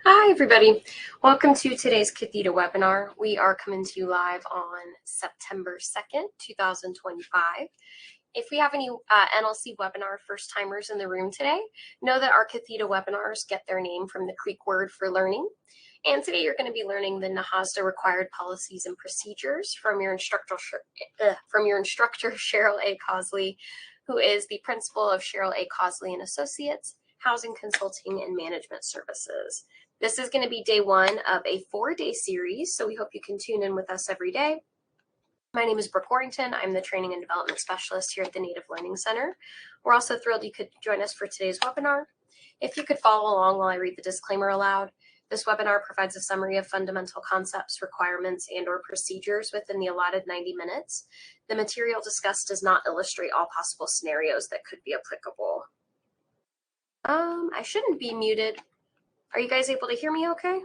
Hi, everybody. Welcome to today's Cathedra webinar. We are coming to you live on September 2nd, 2025. If we have any NLC webinar first-timers in the room today, know that our Cathedra webinars get their name from the Creek word for learning. And today you're going to be learning the NAHASDA required policies and procedures from your instructor, Cheryl A. Cosley, who is the principal of Cheryl A. Cosley and Associates, Housing Consulting and Management Services. This is going to be day one of a 4-day series, so we hope you can tune in with us every day. My name is Brooke Warrington. I'm the Training and Development Specialist here at the Native Learning Center. We're also thrilled you could join us for today's webinar. If you could follow along while I read the disclaimer aloud, this webinar provides a summary of fundamental concepts, requirements, and/or procedures within the allotted 90 minutes. The material discussed does not illustrate all possible scenarios that could be applicable. I shouldn't be muted. Are you guys able to hear me okay?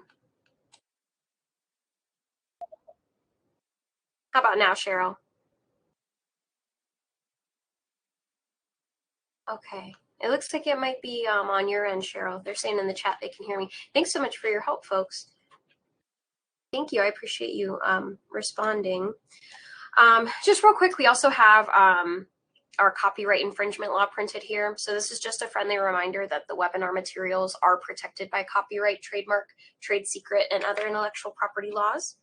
How about now, Cheryl? Okay. It looks like it might be on your end, Cheryl. They're saying in the chat they can hear me. Thanks so much for your help, folks. Thank you. I appreciate you responding. Just real quick, we also have our copyright infringement law printed here. So this is just a friendly reminder that the webinar materials are protected by copyright, trademark, trade secret, and other intellectual property laws.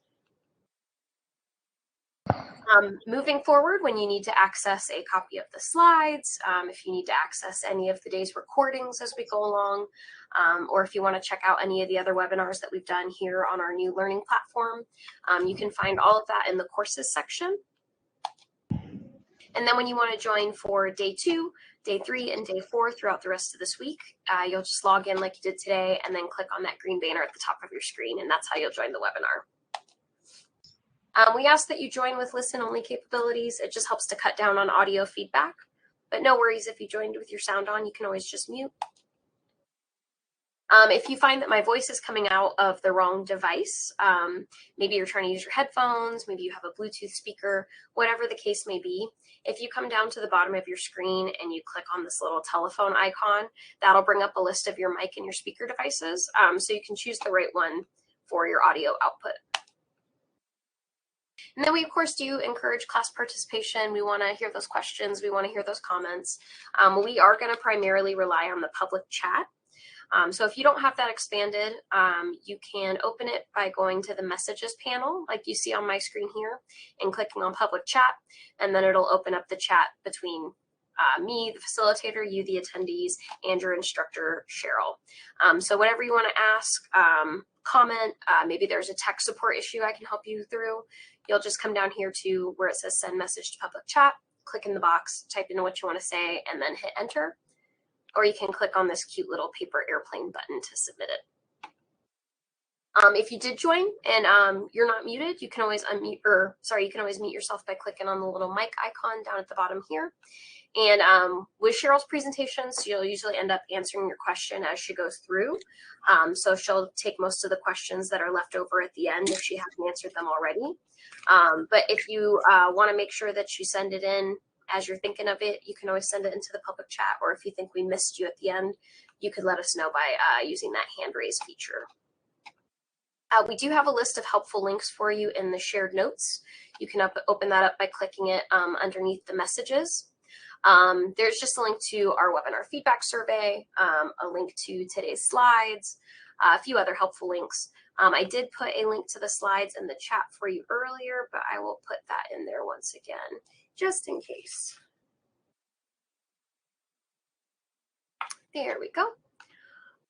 Moving forward, when you need to access a copy of the slides, if you need to access any of the day's recordings as we go along, or if you want to check out any of the other webinars that we've done here on our new learning platform, you can find all of that in the courses section. And then when you want to join for day 2, day 3, and day 4 throughout the rest of this week, you'll just log in like you did today and then click on that green banner at the top of your screen, and that's how you'll join the webinar. We ask that you join with listen-only capabilities. It just helps to cut down on audio feedback. But no worries, if you joined with your sound on, you can always just mute. If you find that my voice is coming out of the wrong device, maybe you're trying to use your headphones, maybe you have a Bluetooth speaker, whatever the case may be, if you come down to the bottom of your screen and you click on this little telephone icon, that'll bring up a list of your mic and your speaker devices, so you can choose the right one for your audio output. And then we, of course, do encourage class participation. We want to hear those questions. We want to hear those comments. We are going to primarily rely on the public chat. So if you don't have that expanded, you can open it by going to the messages panel, like you see on my screen here, and clicking on public chat. And then it'll open up the chat between me, the facilitator, you, the attendees, and your instructor, Cheryl. So whatever you want to ask, comment, maybe there's a tech support issue I can help you through, you'll just come down here to where it says send message to public chat, click in the box, type in what you want to say, and then hit enter. Or you can click on this cute little paper airplane button to submit it. If you did join and you're not muted, you can always unmute, you can always mute yourself by clicking on the little mic icon down at the bottom here. And with Cheryl's presentations, you'll usually end up answering your question as she goes through. So she'll take most of the questions that are left over at the end if she hasn't answered them already. But if you want to make sure that you send it in as you're thinking of it, you can always send it into the public chat. Or if you think we missed you at the end, you could let us know by using that hand raise feature. We do have a list of helpful links for you in the shared notes. You can open that up by clicking it underneath the messages. There's just a link to our webinar feedback survey, a link to today's slides, a few other helpful links. I did put a link to the slides in the chat for you earlier, but I will put that in there once again, just in case. There we go.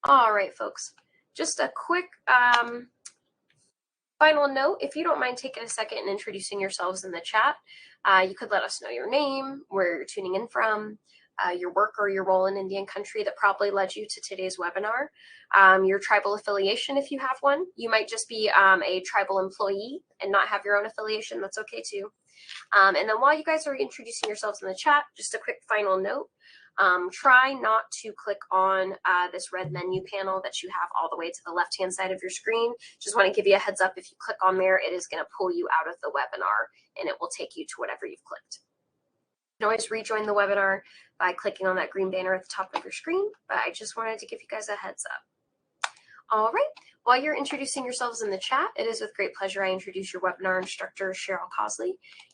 All right, folks, just a quick final note, if you don't mind taking a second and introducing yourselves in the chat, you could let us know your name, where you're tuning in from, your work or your role in Indian country that probably led you to today's webinar, your tribal affiliation if you have one. You might just be a tribal employee and not have your own affiliation. That's okay too. And then while you guys are introducing yourselves in the chat, just a quick final note. Try not to click on this red menu panel that you have all the way to the left-hand side of your screen. Just want to give you a heads up, if you click on there, it is going to pull you out of the webinar and it will take you to whatever you've clicked. You can always rejoin the webinar by clicking on that green banner at the top of your screen, but I just wanted to give you guys a heads up. All right. While you're introducing yourselves in the chat, it is with great pleasure I introduce your webinar instructor, Cheryl Cosley.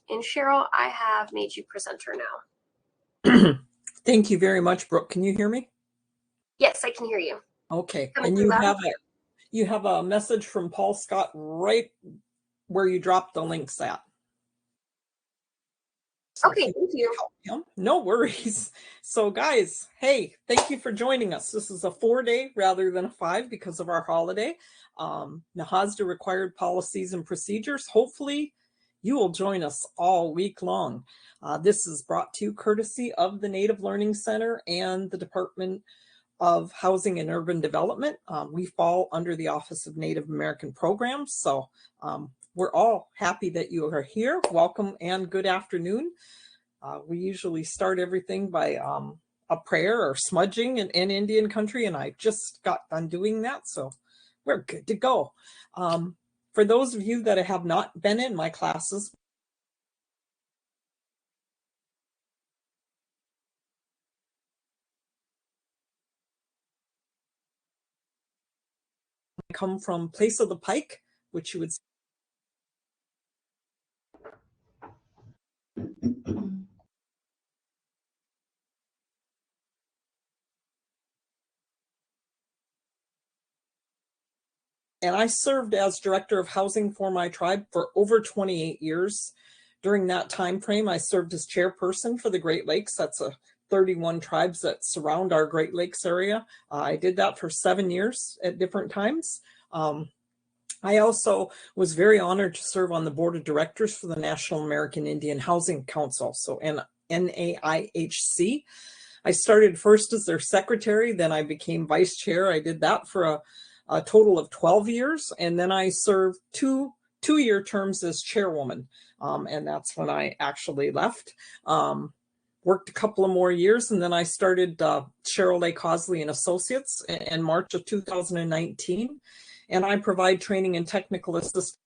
And Cheryl, I have made you presenter now. Thank you very much, Brooke. Can you hear me? Yes, I can hear you. Okay. Coming And through loud. you have a message from Paul Scott right where you dropped the links at. So Okay, thank you. No worries. So guys, hey, thank you for joining us. This is a 4-day rather than a 5 because of our holiday. NAHASDA required policies and procedures. Hopefully you will join us all week long. This is brought to you courtesy of the Native Learning Center and the Department of Housing and Urban Development. We fall under the Office of Native American Programs. So we're all happy that you are here. Welcome and good afternoon. We usually start everything by a prayer or smudging in Indian country, and I just got done doing that, so we're good to go. For those of you that have not been in my classes, I come from Place of the Pike, which you would and I served as director of housing for my tribe for over 28 years. During that time frame, I served as chairperson for the Great Lakes. That's 31 tribes that surround our Great Lakes area. I did that for 7 years at different times. I also was very honored to serve on the board of directors for the National American Indian Housing Council, so NAHC. I started first as their secretary, then I became vice chair. I did that for a total of 12 years, and then I served two-year terms as chairwoman, and that's when I actually left. Worked a couple of more years, and then I started Cheryl A. Cosley and Associates in March of 2019, and I provide training and technical assistance.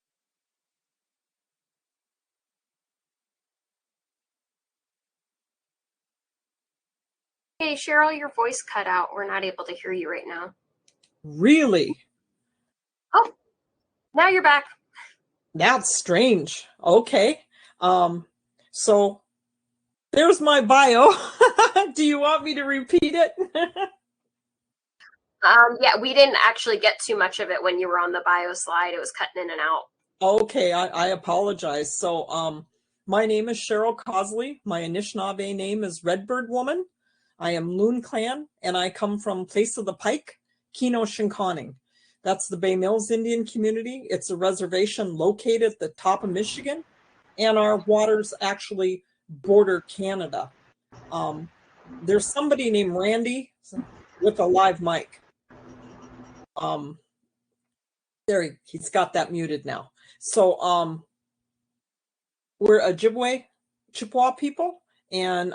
Hey, Cheryl, your voice cut out. We're not able to hear you right now. Really? Oh, now you're back. That's strange. Okay. So there's my bio. Do you want me to repeat it? Yeah, we didn't actually get too much of it when you were on the bio slide. It was cutting in and out. Okay, I apologize. So my name is Cheryl Cosley. My Anishinaabe name is Redbird Woman. I am Loon Clan, and I come from Place of the Pike, Keno Shinkoning. That's the Bay Mills Indian community. It's a reservation located at the top of Michigan, and our waters actually border Canada. There's somebody named Randy with a live mic. There, he's got that muted now. So we're Ojibwe Chippewa people, and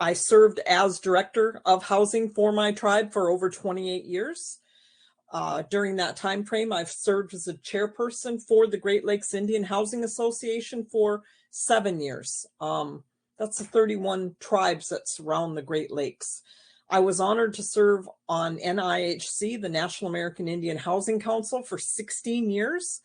I served as director of housing for my tribe for over 28 years. During that time frame, I've served as a chairperson for the Great Lakes Indian Housing Association for 7 years. That's the 31 tribes that surround the Great Lakes. I was honored to serve on NIHC, the National American Indian Housing Council, for 16 years.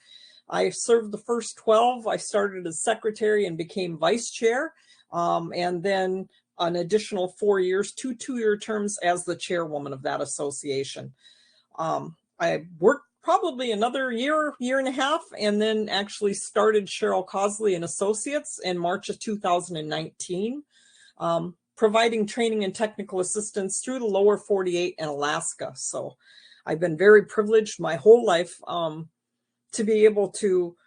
I served the first 12. I started as secretary and became vice chair, and then an additional 4 years, two-year terms as the chairwoman of that association. I worked probably another year and a half, and then actually started Cheryl Cosley and Associates in March of 2019, providing training and technical assistance through the lower 48 and Alaska. So I've been very privileged my whole life to be able to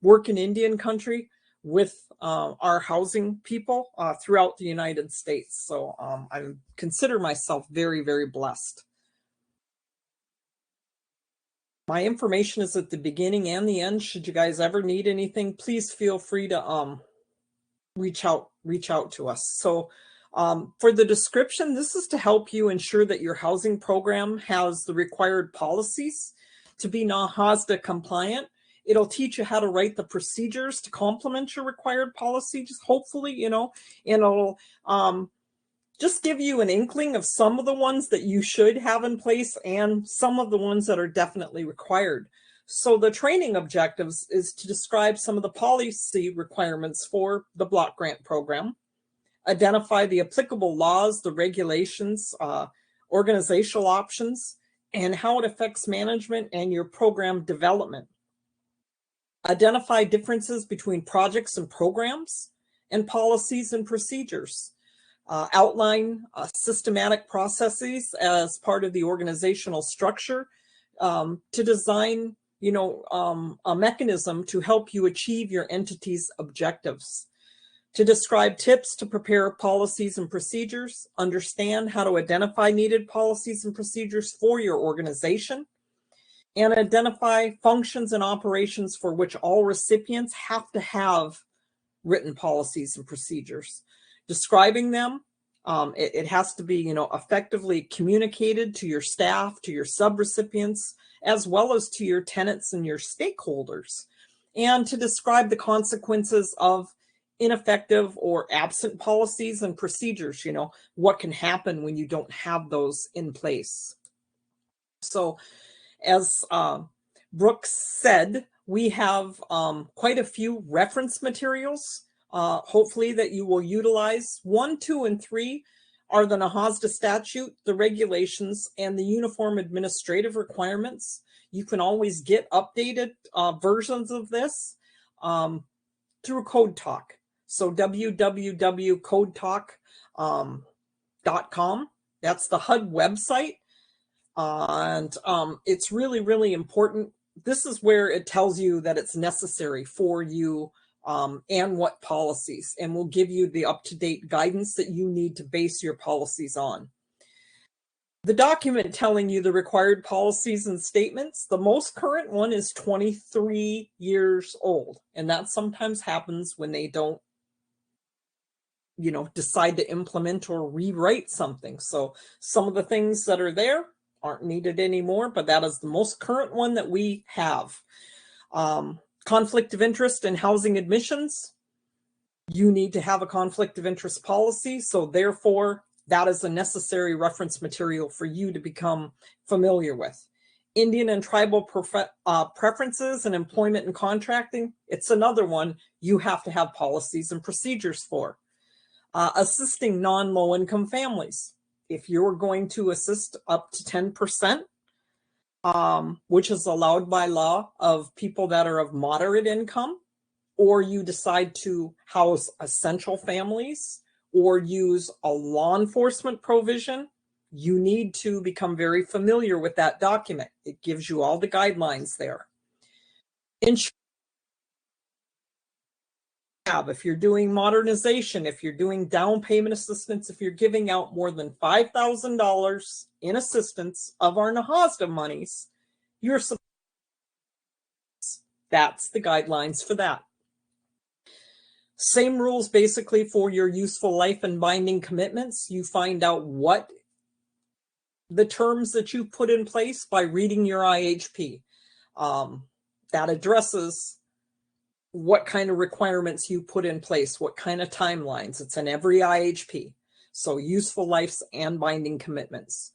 work in Indian country with our housing people throughout the United States. So I consider myself very, very blessed. My information is at the beginning and the end. Should you guys ever need anything, please feel free to reach out to us. So for the description, this is to help you ensure that your housing program has the required policies to be NAHASDA compliant. It'll teach you how to write the procedures to complement your required policies, hopefully, and it'll just give you an inkling of some of the ones that you should have in place and some of the ones that are definitely required. So the training objectives is to describe some of the policy requirements for the block grant program, identify the applicable laws, the regulations, organizational options, and how it affects management and your program development. Identify differences between projects and programs and policies and procedures. Outline systematic processes as part of the organizational structure to design, a mechanism to help you achieve your entity's objectives. To describe tips to prepare policies and procedures, understand how to identify needed policies and procedures for your organization, and identify functions and operations for which all recipients have to have written policies and procedures. Describing them, it has to be, effectively communicated to your staff, to your subrecipients, as well as to your tenants and your stakeholders, and to describe the consequences of ineffective or absent policies and procedures, what can happen when you don't have those in place. So as Brooks said, we have quite a few reference materials, hopefully that you will utilize. 1, 2, and 3 are the NAHASDA statute, the regulations, and the uniform administrative requirements. You can always get updated versions of this through Code Talk. So www.codetalk.com. That's the HUD website. And it's really, really important. This is where it tells you that it's necessary for you and what policies, and will give you the up-to-date guidance that you need to base your policies on. The document telling you the required policies and statements, the most current one is 23 years old. And that sometimes happens when they don't, decide to implement or rewrite something. So some of the things that are there aren't needed anymore, but that is the most current one that we have. Conflict of interest in housing admissions. You need to have a conflict of interest policy. So therefore, that is a necessary reference material for you to become familiar with. Indian and tribal preferences in employment and contracting. It's another one you have to have policies and procedures for. Assisting non-low income families. If you're going to assist up to 10%, which is allowed by law of people that are of moderate income, or you decide to house essential families or use a law enforcement provision, you need to become very familiar with that document. It gives you all the guidelines there. If you're doing modernization, if you're doing down payment assistance, if you're giving out more than $5,000 in assistance of our NAHASDA monies, you're supposed. That's the guidelines for that. Same rules basically for your useful life and binding commitments. You find out what the terms that you put in place by reading your IHP. That addresses what kind of requirements you put in place, what kind of timelines. It's in every IHP. So useful lives and binding commitments.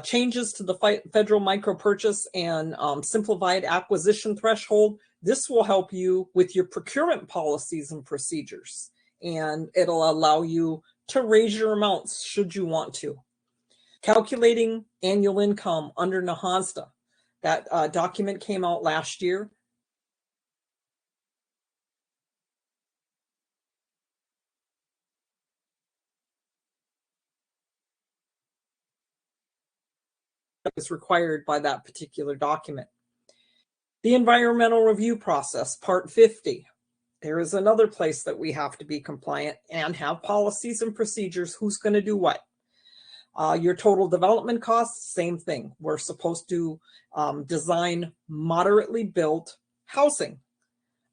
Changes to the federal micro-purchase and simplified acquisition threshold. This will help you with your procurement policies and procedures, and it'll allow you to raise your amounts should you want to. Calculating annual income under NAHASDA. That document came out last year. Is required by that particular document. The environmental review process, Part 50. There is another place that we have to be compliant and have policies and procedures. Who's going to do what? Your total development costs, same thing. We're supposed to design moderately built housing.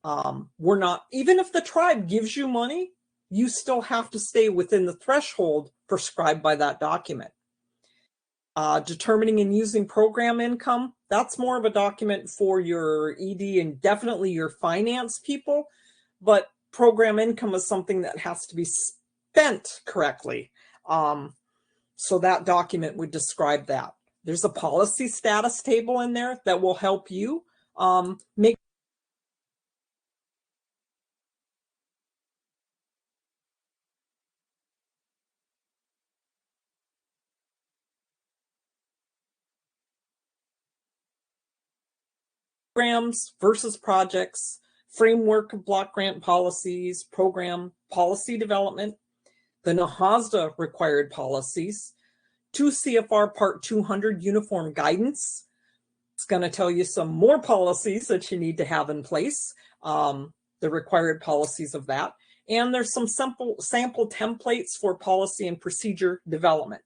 We're not, even if the tribe gives you money, you still have to stay within the threshold prescribed by that document. Determining and using program income, that's more of a document for your ED and definitely your finance people, but program income is something that has to be spent correctly. So that document would describe that. There's a policy status table in there that will help you make programs versus projects, framework of block grant policies, program policy development, the NAHASDA required policies, 2 CFR Part 200 uniform guidance. It's going to tell you some more policies that you need to have in place, the required policies of that. And there's some sample templates for policy and procedure development.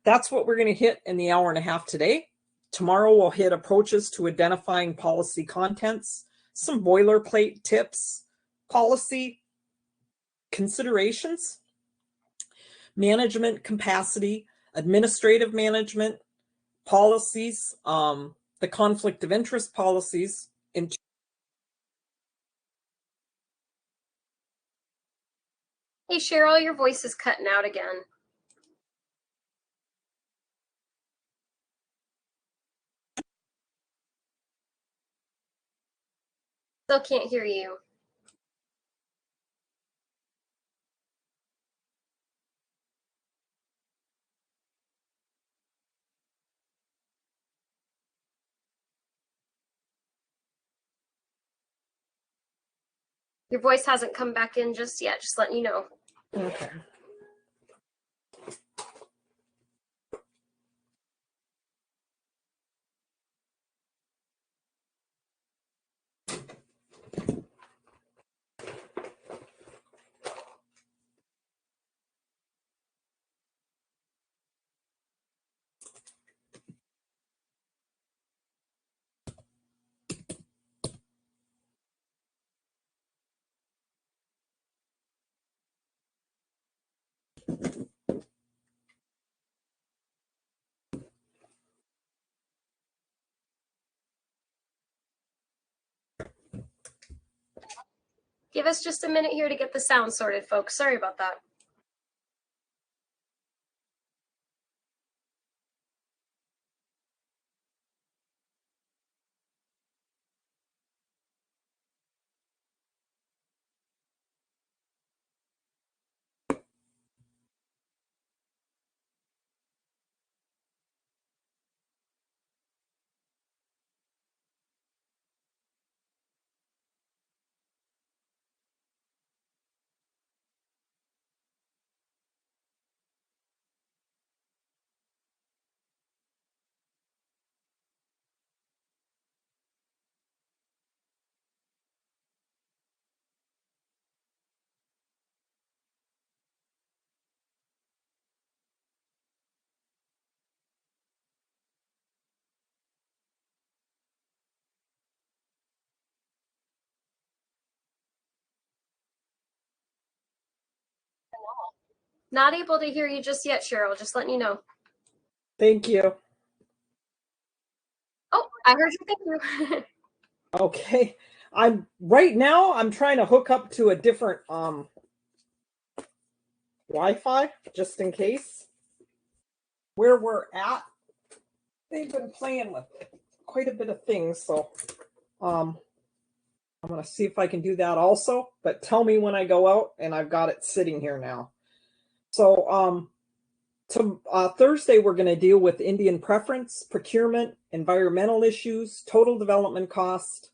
That's what we're going to hit in the hour and a half today. Tomorrow we'll hit approaches to identifying policy contents, some boilerplate tips, policy considerations, management capacity, administrative management, policies, the conflict of interest policies. Hey, Cheryl, your voice is cutting out again. Still can't hear you. Your voice hasn't come back in just yet, just letting you know. Okay. Give us just a minute here to get the sound sorted, folks. Sorry about that. Not able to hear you just yet, Cheryl. Just letting you know. Thank you. Oh, I heard you. Thank you. Okay. Right now I'm trying to hook up to a different Wi-Fi just in case. Where we're at, they've been playing with quite a bit of things, so I'm going to see if I can do that also, but tell me when I go out, and I've got it sitting here now. So Thursday we're going to deal with Indian preference, procurement, environmental issues, total development cost,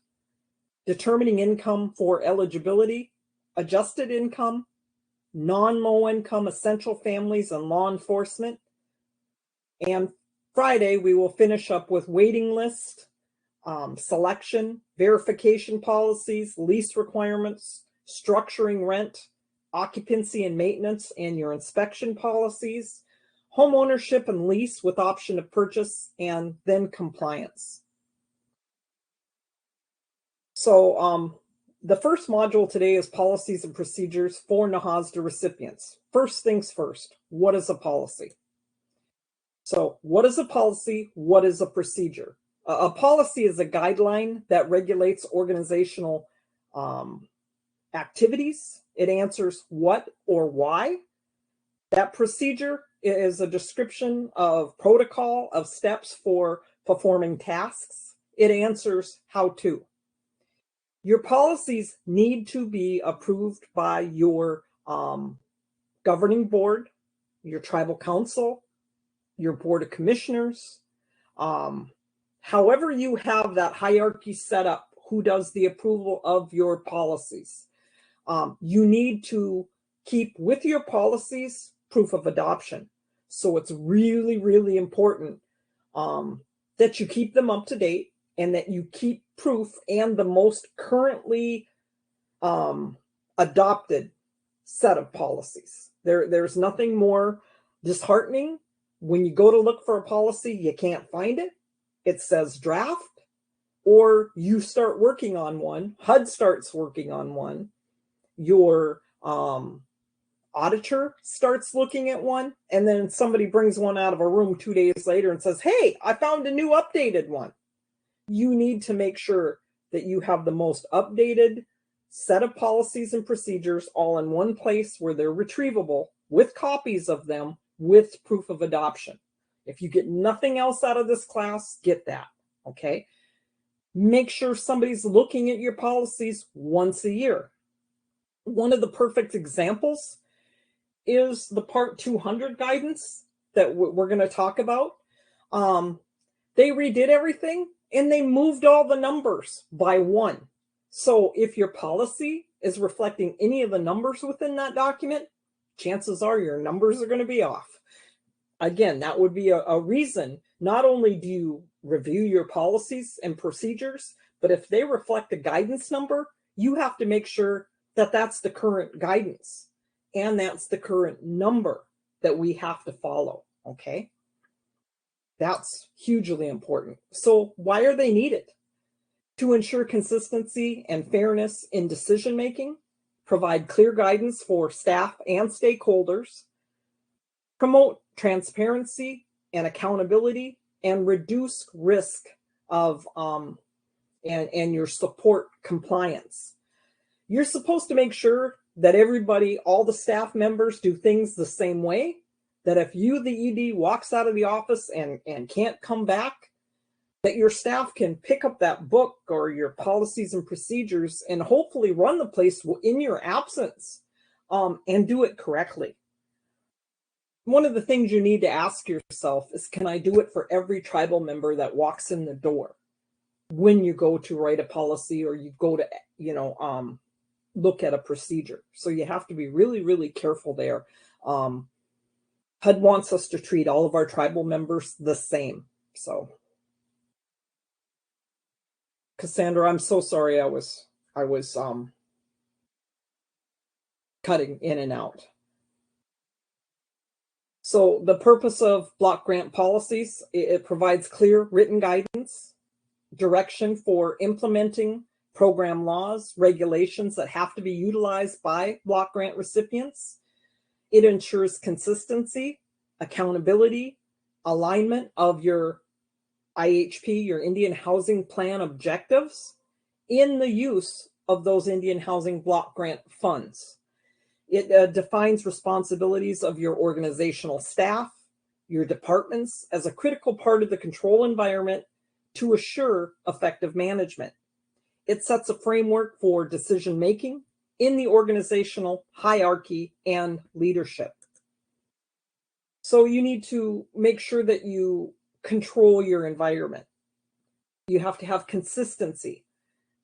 determining income for eligibility, adjusted income, non-low income essential families and law enforcement. And Friday we will finish up with waiting list, selection, verification policies, lease requirements, structuring rent, occupancy and maintenance, and your inspection policies, home ownership and lease with option of purchase, and then compliance. So the first module today is policies and procedures for NAHASDA recipients. First things first, what is a policy? So what is a policy? What is a procedure? A policy is a guideline that regulates organizational activities. It answers what or why. That procedure is a description of protocol of steps for performing tasks. It answers how to. Your policies need to be approved by your governing board, your tribal council, your board of commissioners. However you have that hierarchy set up, who does the approval of your policies. You need to keep with your policies proof of adoption. So it's really, really important that you keep them up to date and that you keep proof and the most currently adopted set of policies. There's nothing more disheartening when you go to look for a policy, you can't find it. It says draft, or you start working on one, HUD starts working on one, your auditor starts looking at one, and then somebody brings one out of a room 2 days later and says, hey, I found a new updated one. You need to make sure that you have the most updated set of policies and procedures all in one place where they're retrievable with copies of them with proof of adoption. If you get nothing else out of this class, get that, okay? Make sure somebody's looking at your policies once a year. One of the perfect examples is the Part 200 guidance that we're going to talk about. They redid everything and they moved all the numbers by one. So if your policy is reflecting any of the numbers within that document, chances are your numbers are going to be off. Again, that would be a reason. Not only do you review your policies and procedures, but if they reflect a guidance number, you have to make sure that that's the current guidance and that's the current number that we have to follow, okay? That's hugely important. So why are they needed? To ensure consistency and fairness in decision-making, provide clear guidance for staff and stakeholders, promote transparency and accountability, and reduce risk of and your support compliance. You're supposed to make sure that everybody, all the staff members, do things the same way, that if you, the ED, walks out of the office and can't come back, that your staff can pick up that book or your policies and procedures and hopefully run the place in your absence and do it correctly. One of the things you need to ask yourself is, can I do it for every tribal member that walks in the door when you go to write a policy or you go to, look at a procedure? So you have to be really, really careful there. HUD wants us to treat all of our tribal members the same. So, Cassandra, I'm so sorry I was cutting in and out. So the purpose of block grant policies, it provides clear written guidance, direction for implementing program laws, regulations that have to be utilized by block grant recipients. It ensures consistency, accountability, alignment of your IHP, your Indian Housing Plan objectives, in the use of those Indian Housing Block Grant funds. It defines responsibilities of your organizational staff, your departments, as a critical part of the control environment to assure effective management. It sets a framework for decision-making in the organizational hierarchy and leadership. So you need to make sure that you control your environment. You have to have consistency.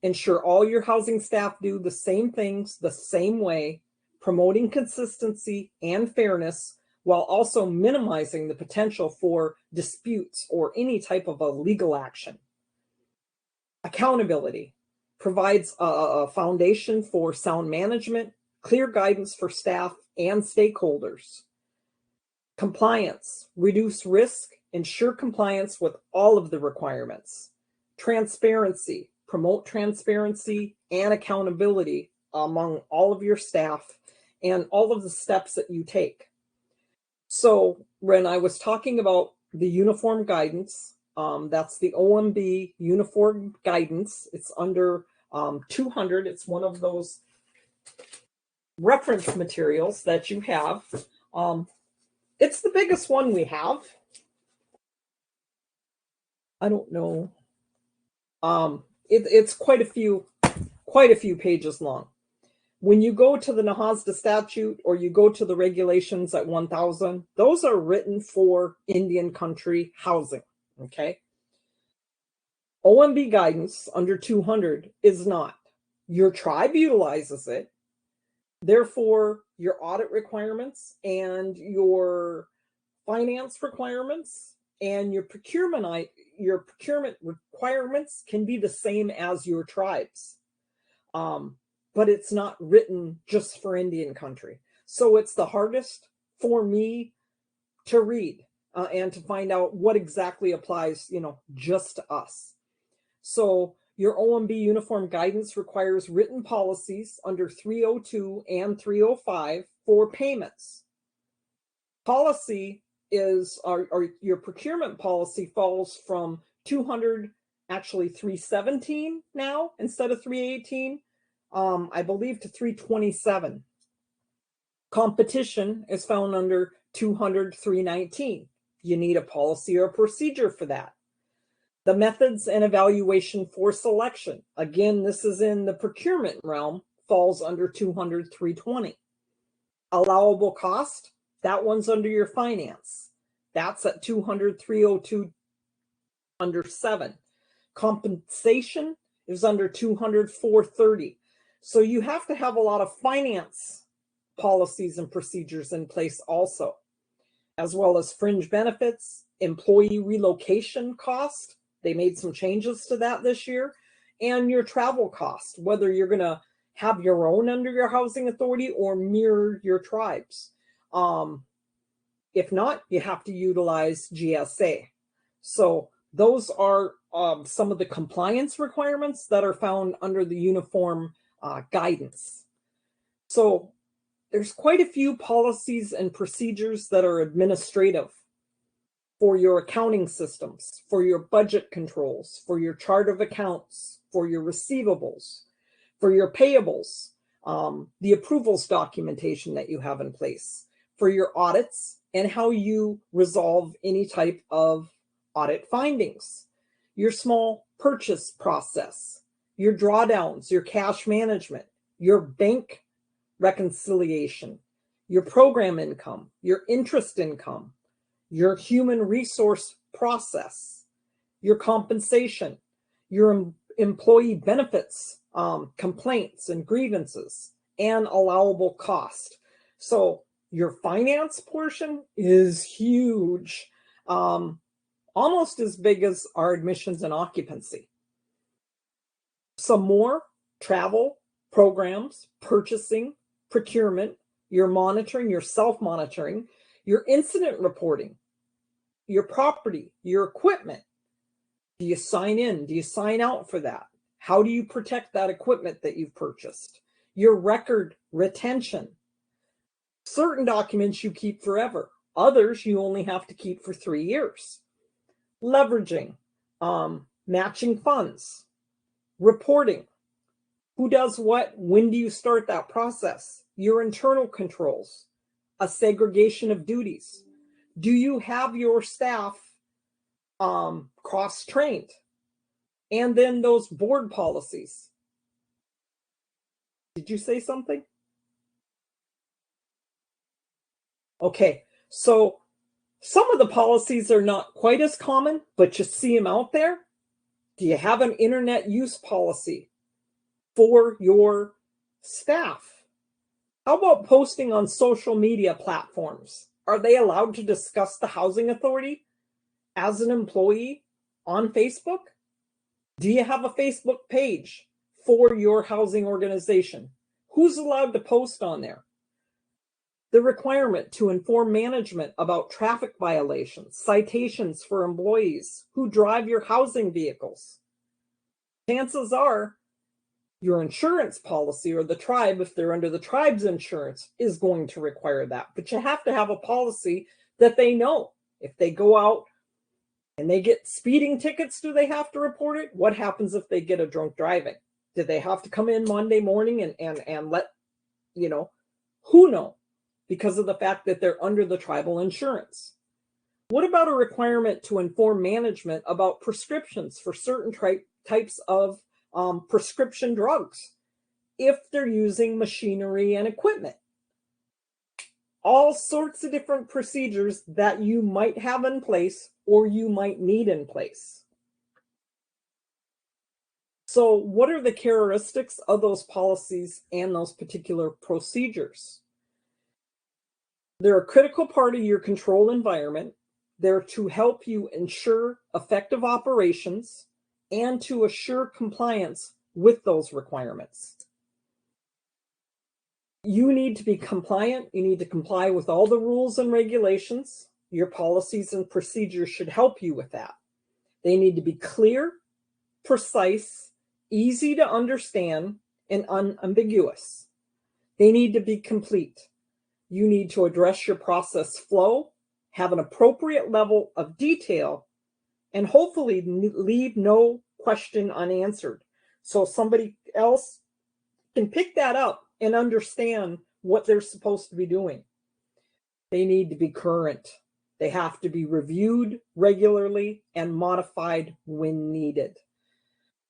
Ensure all your housing staff do the same things the same way, promoting consistency and fairness while also minimizing the potential for disputes or any type of a legal action. Accountability provides a foundation for sound management, clear guidance for staff and stakeholders. Compliance, reduce risk, ensure compliance with all of the requirements. Transparency, promote transparency and accountability among all of your staff and all of the steps that you take. So when I was talking about the uniform guidance, that's the OMB uniform guidance. It's under 200. It's one of those reference materials that you have. It's the biggest one we have. I don't know. It's quite a few pages long. When you go to the NAHASDA statute or you go to the regulations at 1000, those are written for Indian country housing, okay? OMB guidance under 200 is not. Your tribe utilizes it. Therefore, your audit requirements and your finance requirements and your procurement requirements can be the same as your tribes. But it's not written just for Indian country. So it's the hardest for me to read and to find out what exactly applies, just to us. So your OMB uniform guidance requires written policies under 302 and 305 for payments. Policy is, or your procurement policy falls from 200, actually 317 now instead of 318. I believe to 327. Competition is found under 200, 319. You need a policy or a procedure for that. The methods and evaluation for selection, again, this is in the procurement realm, falls under 200, 320. Allowable cost, that one's under your finance. That's at 200, 302, under 7. Compensation is under 200, 430. So you have to have a lot of finance policies and procedures in place also, as well as fringe benefits, employee relocation cost. They made some changes to that this year, and your travel cost, whether you're going to have your own under your housing authority or mirror your tribes. If not, you have to utilize GSA. So those are some of the compliance requirements that are found under the uniform guidance. So there's quite a few policies and procedures that are administrative for your accounting systems, for your budget controls, for your chart of accounts, for your receivables, for your payables, the approvals documentation that you have in place, for your audits and how you resolve any type of audit findings, your small purchase process, your drawdowns, your cash management, your bank reconciliation, your program income, your interest income, your human resource process, your compensation, your employee benefits, complaints and grievances, and allowable cost. So your finance portion is huge, almost as big as our admissions and occupancy. Some more: travel, programs, purchasing, procurement, your monitoring, your self-monitoring, your incident reporting, your property, your equipment. Do you sign in? Do you sign out for that? How do you protect that equipment that you've purchased? Your record retention. Certain documents you keep forever. Others you only have to keep for 3 years. Leveraging, matching funds, reporting. Who does what? When do you start that process? Your internal controls, a segregation of duties. Do you have your staff cross-trained? And then those board policies. Did you say something? Okay, so some of the policies are not quite as common, but you see them out there. Do you have an internet use policy for your staff? How about posting on social media platforms? Are they allowed to discuss the housing authority as an employee on Facebook? Do you have a Facebook page for your housing organization? Who's allowed to post on there? The requirement to inform management about traffic violations, citations for employees who drive your housing vehicles. Chances are your insurance policy, or the tribe, if they're under the tribe's insurance, is going to require that. But you have to have a policy that they know. If they go out and they get speeding tickets, do they have to report it? What happens if they get a drunk driving? Do they have to come in Monday morning and let, who know? because of the fact that they're under the tribal insurance. What about a requirement to inform management about prescriptions for certain types of prescription drugs if they're using machinery and equipment? All sorts of different procedures that you might have in place or you might need in place. So what are the characteristics of those policies and those particular procedures? They're a critical part of your control environment. They're to help you ensure effective operations and to assure compliance with those requirements. You need to be compliant. You need to comply with all the rules and regulations. Your policies and procedures should help you with that. They need to be clear, precise, easy to understand, and unambiguous. They need to be complete. You need to address your process flow, have an appropriate level of detail, and hopefully leave no question unanswered. So somebody else can pick that up and understand what they're supposed to be doing. They need to be current. They have to be reviewed regularly and modified when needed.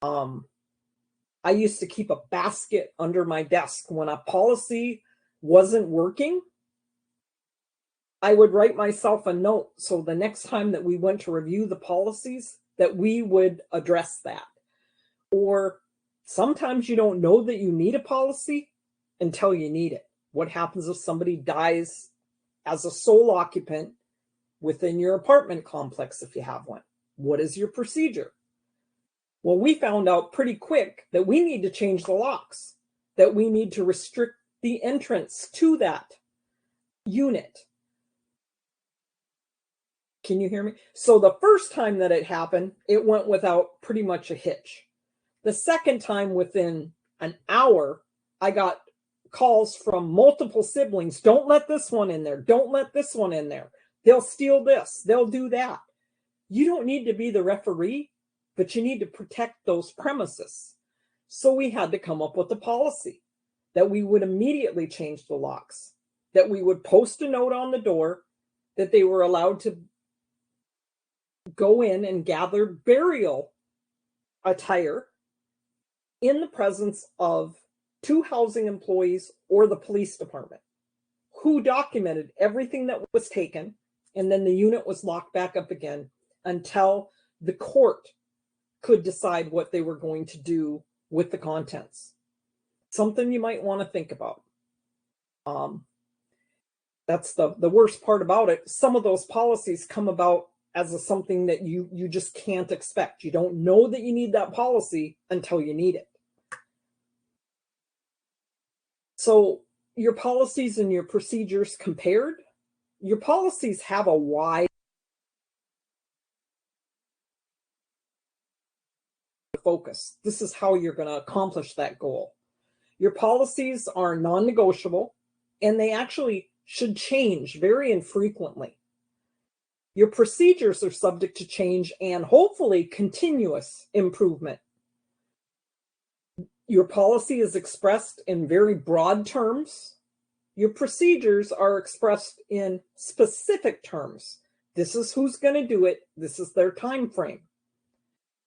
I used to keep a basket under my desk. When a policy wasn't working, I would write myself a note so the next time that we went to review the policies that we would address that. Or sometimes you don't know that you need a policy until you need it. What happens if somebody dies as a sole occupant within your apartment complex if you have one? What is your procedure? Well, we found out pretty quick that we need to change the locks, that we need to restrict the entrance to that unit. Can you hear me? So the first time that it happened, it went without pretty much a hitch. The second time, within an hour, I got calls from multiple siblings. Don't let this one in there. Don't let this one in there. They'll steal this. They'll do that. You don't need to be the referee, but you need to protect those premises. So we had to come up with a policy that we would immediately change the locks, that we would post a note on the door that they were allowed to go in and gather burial attire in the presence of 2 housing employees or the police department who documented everything that was taken, and then the unit was locked back up again until the court could decide what they were going to do with the contents. Something you might want to think about. That's the worst part about it. Some of those policies come about as something that you just can't expect. You don't know that you need that policy until you need it. So your policies and your procedures compared, your policies have a wide focus. This is how you're going to accomplish that goal. Your policies are non-negotiable, and they actually should change very infrequently. Your procedures are subject to change and hopefully continuous improvement. Your policy is expressed in very broad terms. Your procedures are expressed in specific terms. This is who's going to do it. This is their time frame.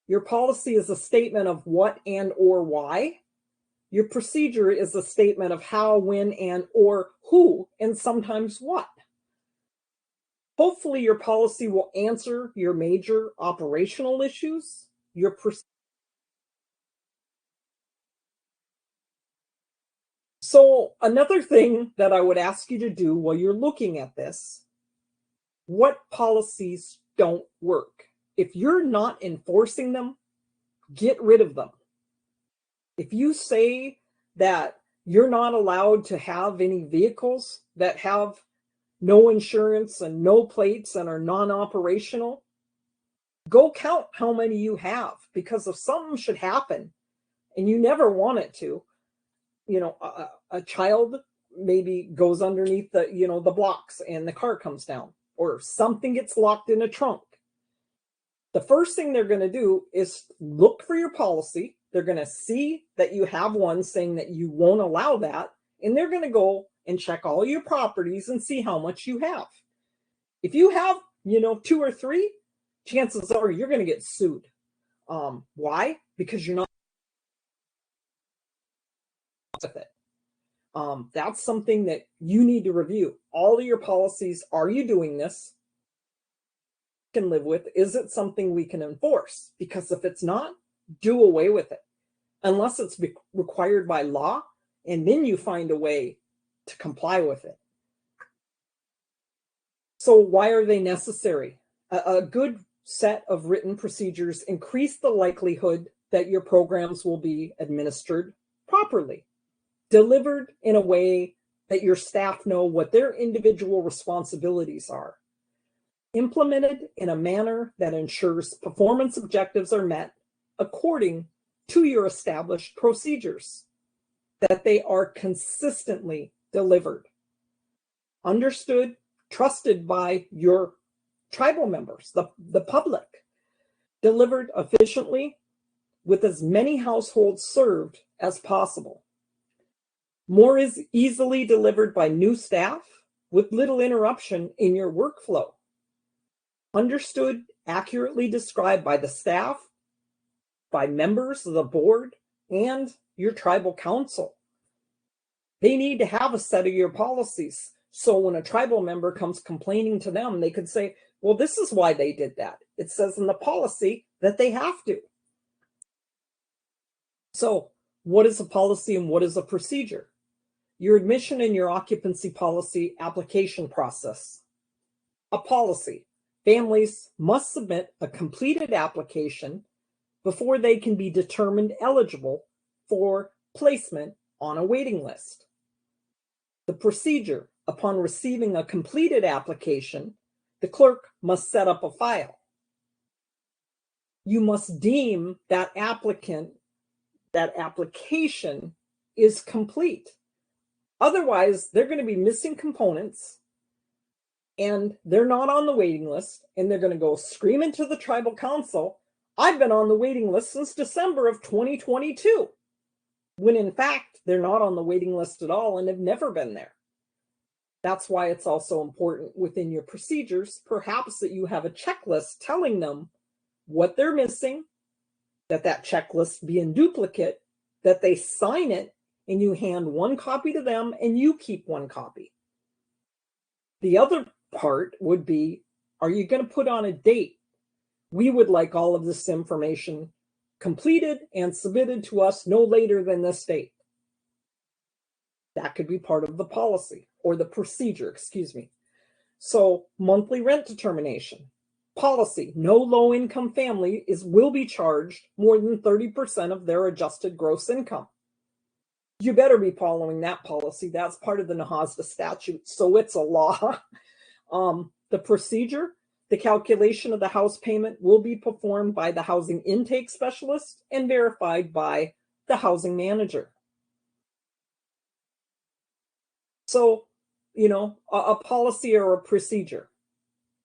Your policy is a statement of what and or why. Your procedure is a statement of how, when, and or who, and sometimes what. Hopefully your policy will answer your major operational issues. So another thing that I would ask you to do while you're looking at this, what policies don't work? If you're not enforcing them, get rid of them. If you say that you're not allowed to have any vehicles that have no insurance and no plates and are non-operational, go count how many you have, because if something should happen and you never want it to, you know, a child maybe goes underneath the, you know, the blocks and the car comes down, or something gets locked in a trunk. The first thing they're going to do is look for your policy. They're going to see that you have one saying that you won't allow that, and they're going to go and check all your properties and see how much you have. If you have, 2 or 3, chances are you're going to get sued. Why? Because you're not with it. That's something that you need to review. All of your policies, are you doing this? Can live with, is it something we can enforce? Because if it's not, do away with it. Unless it's required by law, and then you find a way to comply with it. So why are they necessary? A good set of written procedures increase the likelihood that your programs will be administered properly, delivered in a way that your staff know what their individual responsibilities are, implemented in a manner that ensures performance objectives are met according to your established procedures, that they are consistently delivered, understood, trusted by your tribal members, the public, delivered efficiently with as many households served as possible. More is easily delivered by new staff with little interruption in your workflow. Understood, accurately described by the staff, by members of the board, and your tribal council. They need to have a set of your policies. So when a tribal member comes complaining to them, they could say, well, this is why they did that. It says in the policy that they have to. So what is a policy and what is a procedure? Your admission and your occupancy policy application process. A policy. Families must submit a completed application before they can be determined eligible for placement on a waiting list. The procedure. Upon receiving a completed application, the clerk must set up a file. You must deem that application is complete. Otherwise, they're going to be missing components and they're not on the waiting list, and they're going to go screaming to the tribal council, I've been on the waiting list since December of 2022, when in fact, they're not on the waiting list at all and have never been there. That's why it's also important within your procedures, perhaps that you have a checklist telling them what they're missing, that checklist be in duplicate, that they sign it, and you hand one copy to them and you keep one copy. The other part would be, are you going to put on a date? We would like all of this information completed and submitted to us no later than this date. That could be part of the policy or the procedure, excuse me. So monthly rent determination. Policy, no low-income family will be charged more than 30% of their adjusted gross income. You better be following that policy. That's part of the NAHASDA statute, so it's a law. The procedure, the calculation of the house payment will be performed by the housing intake specialist and verified by the housing manager. So, a policy or a procedure.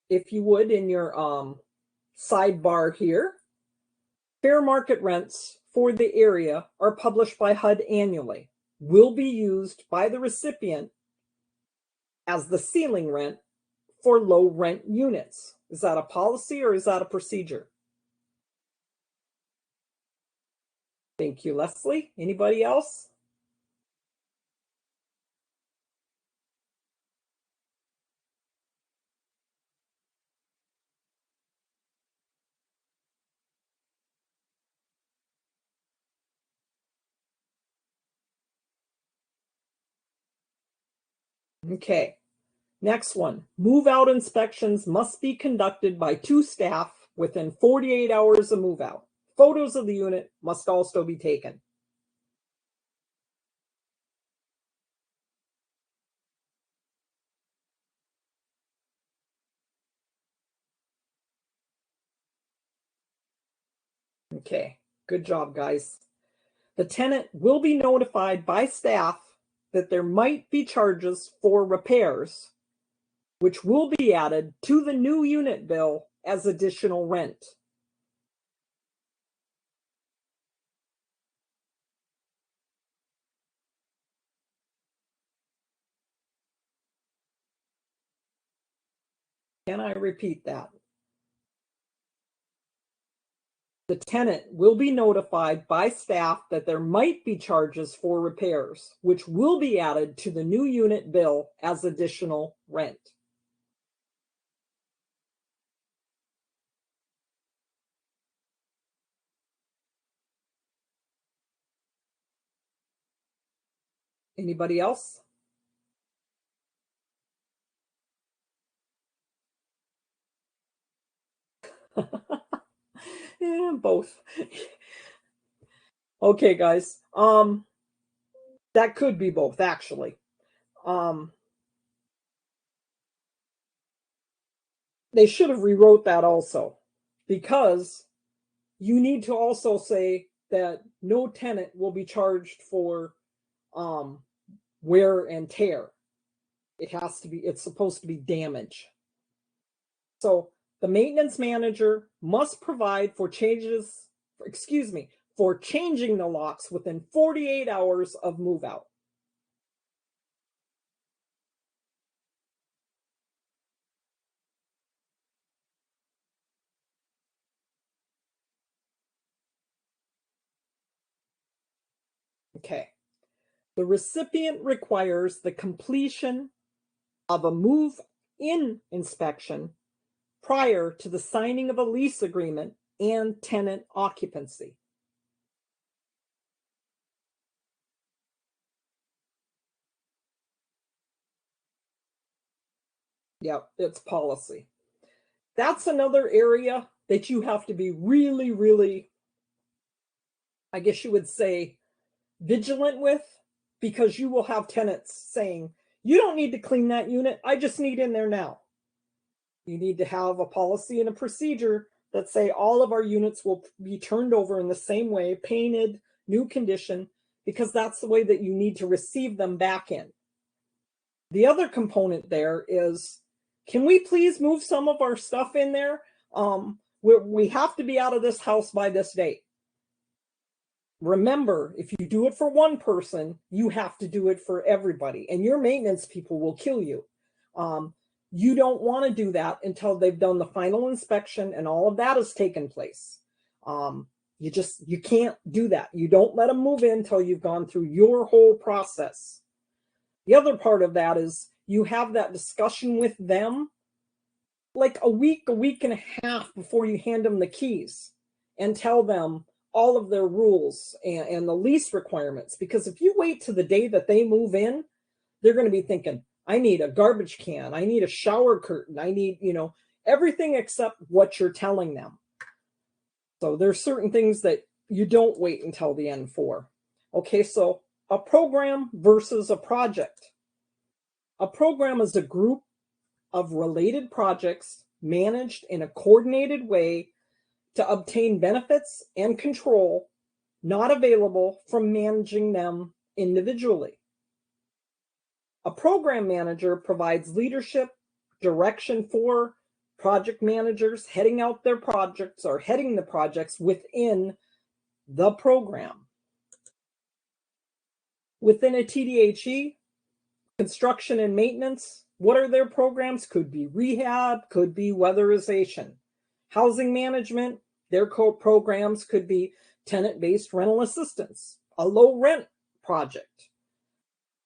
If you would, in your sidebar here, fair market rents for the area are published by HUD annually, will be used by the recipient as the ceiling rent for low rent units. Is that a policy or is that a procedure? Thank you, Leslie. Anybody else? Okay, next one. Move out inspections must be conducted by 2 staff within 48 hours of move out. Photos of the unit must also be taken. Okay, good job, guys. The tenant will be notified by staff that there might be charges for repairs, which will be added to the new unit bill as additional rent. Can I repeat that? The tenant will be notified by staff that there might be charges for repairs, which will be added to the new unit bill as additional rent. Anybody else? Yeah, both. Okay, guys. That could be both, actually. They should have rewrote that also, because you need to also say that no tenant will be charged for wear and tear. It's supposed to be damage. So the maintenance manager must provide for changing the locks within 48 hours of move out. Okay. The recipient requires the completion of a move-in inspection prior to the signing of a lease agreement and tenant occupancy. Yep, it's policy. That's another area that you have to be really, really, I guess you would say, vigilant with, because you will have tenants saying, you don't need to clean that unit, I just need in there now. You need to have a policy and a procedure that say all of our units will be turned over in the same way, painted, new condition, because that's the way that you need to receive them back in. The other component there is, can we please move some of our stuff in there? We have to be out of this house by this date. Remember, if you do it for one person, you have to do it for everybody, and your maintenance people will kill you. You don't want to do that until they've done the final inspection and all of that has taken place. You can't do that. You don't let them move in until you've gone through your whole process. The other part of that is you have that discussion with them like a week and a half before you hand them the keys, and tell them all of their rules and the lease requirements. Because if you wait to the day that they move in, they're going to be thinking, I need a garbage can, I need a shower curtain, I need, everything except what you're telling them. So there's certain things that you don't wait until the end for. Okay, so a program versus a project. A program is a group of related projects managed in a coordinated way to obtain benefits and control not available from managing them individually. A program manager provides leadership, direction for project managers heading out their projects or heading the projects within the program. Within a TDHE, construction and maintenance, what are their programs? Could be rehab, could be weatherization. Housing management, their programs could be tenant-based rental assistance, a low rent project.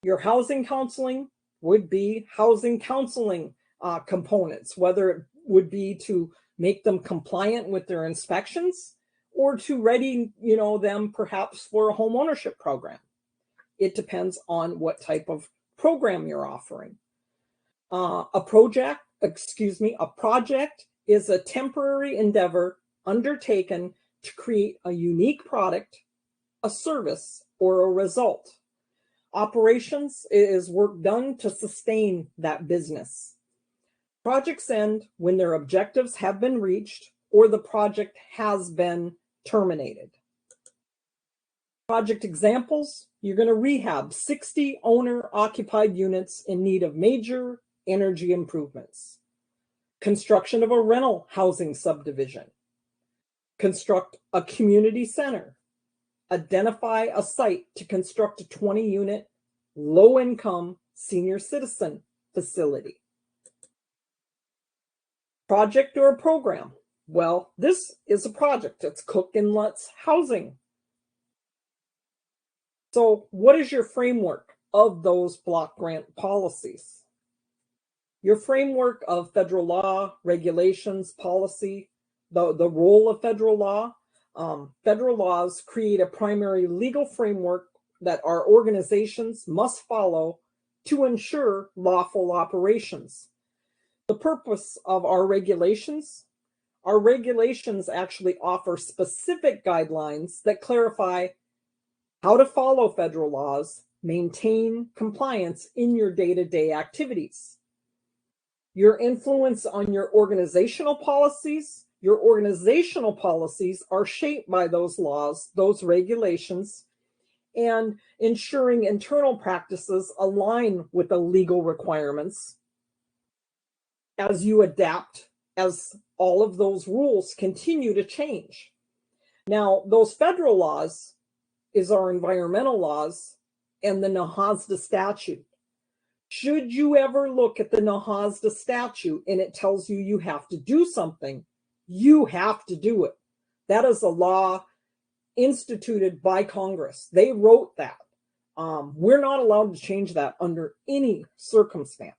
Your housing counseling would be housing counseling components, whether it would be to make them compliant with their inspections or to ready them perhaps for a home ownership program. It depends on what type of program you're offering. A project is a temporary endeavor undertaken to create a unique product, a service, or a result. Operations is work done to sustain that business. Projects end when their objectives have been reached or the project has been terminated. Project examples, you're going to rehab 60 owner-occupied units in need of major energy improvements. Construction of a rental housing subdivision. Construct a community center. Identify a site to construct a 20-unit low-income senior citizen facility. Project or a program? Well, this is a project. It's Cook Inlet's housing. So what is your framework of those block grant policies? Your framework of federal law, regulations, policy, the role of federal law. Federal laws create a primary legal framework that our organizations must follow to ensure lawful operations. The purpose of our regulations actually offer specific guidelines that clarify how to follow federal laws, maintain compliance in your day-to-day activities. Your influence on your organizational policies are shaped by those laws, those regulations, and ensuring internal practices align with the legal requirements as you adapt, as all of those rules continue to change. Now, those federal laws is our environmental laws and the NAHASDA statute. Should you ever look at the NAHASDA statute and it tells you you have to do something, you have to do it. That is a law instituted by Congress. They wrote that. We're not allowed to change that under any circumstance.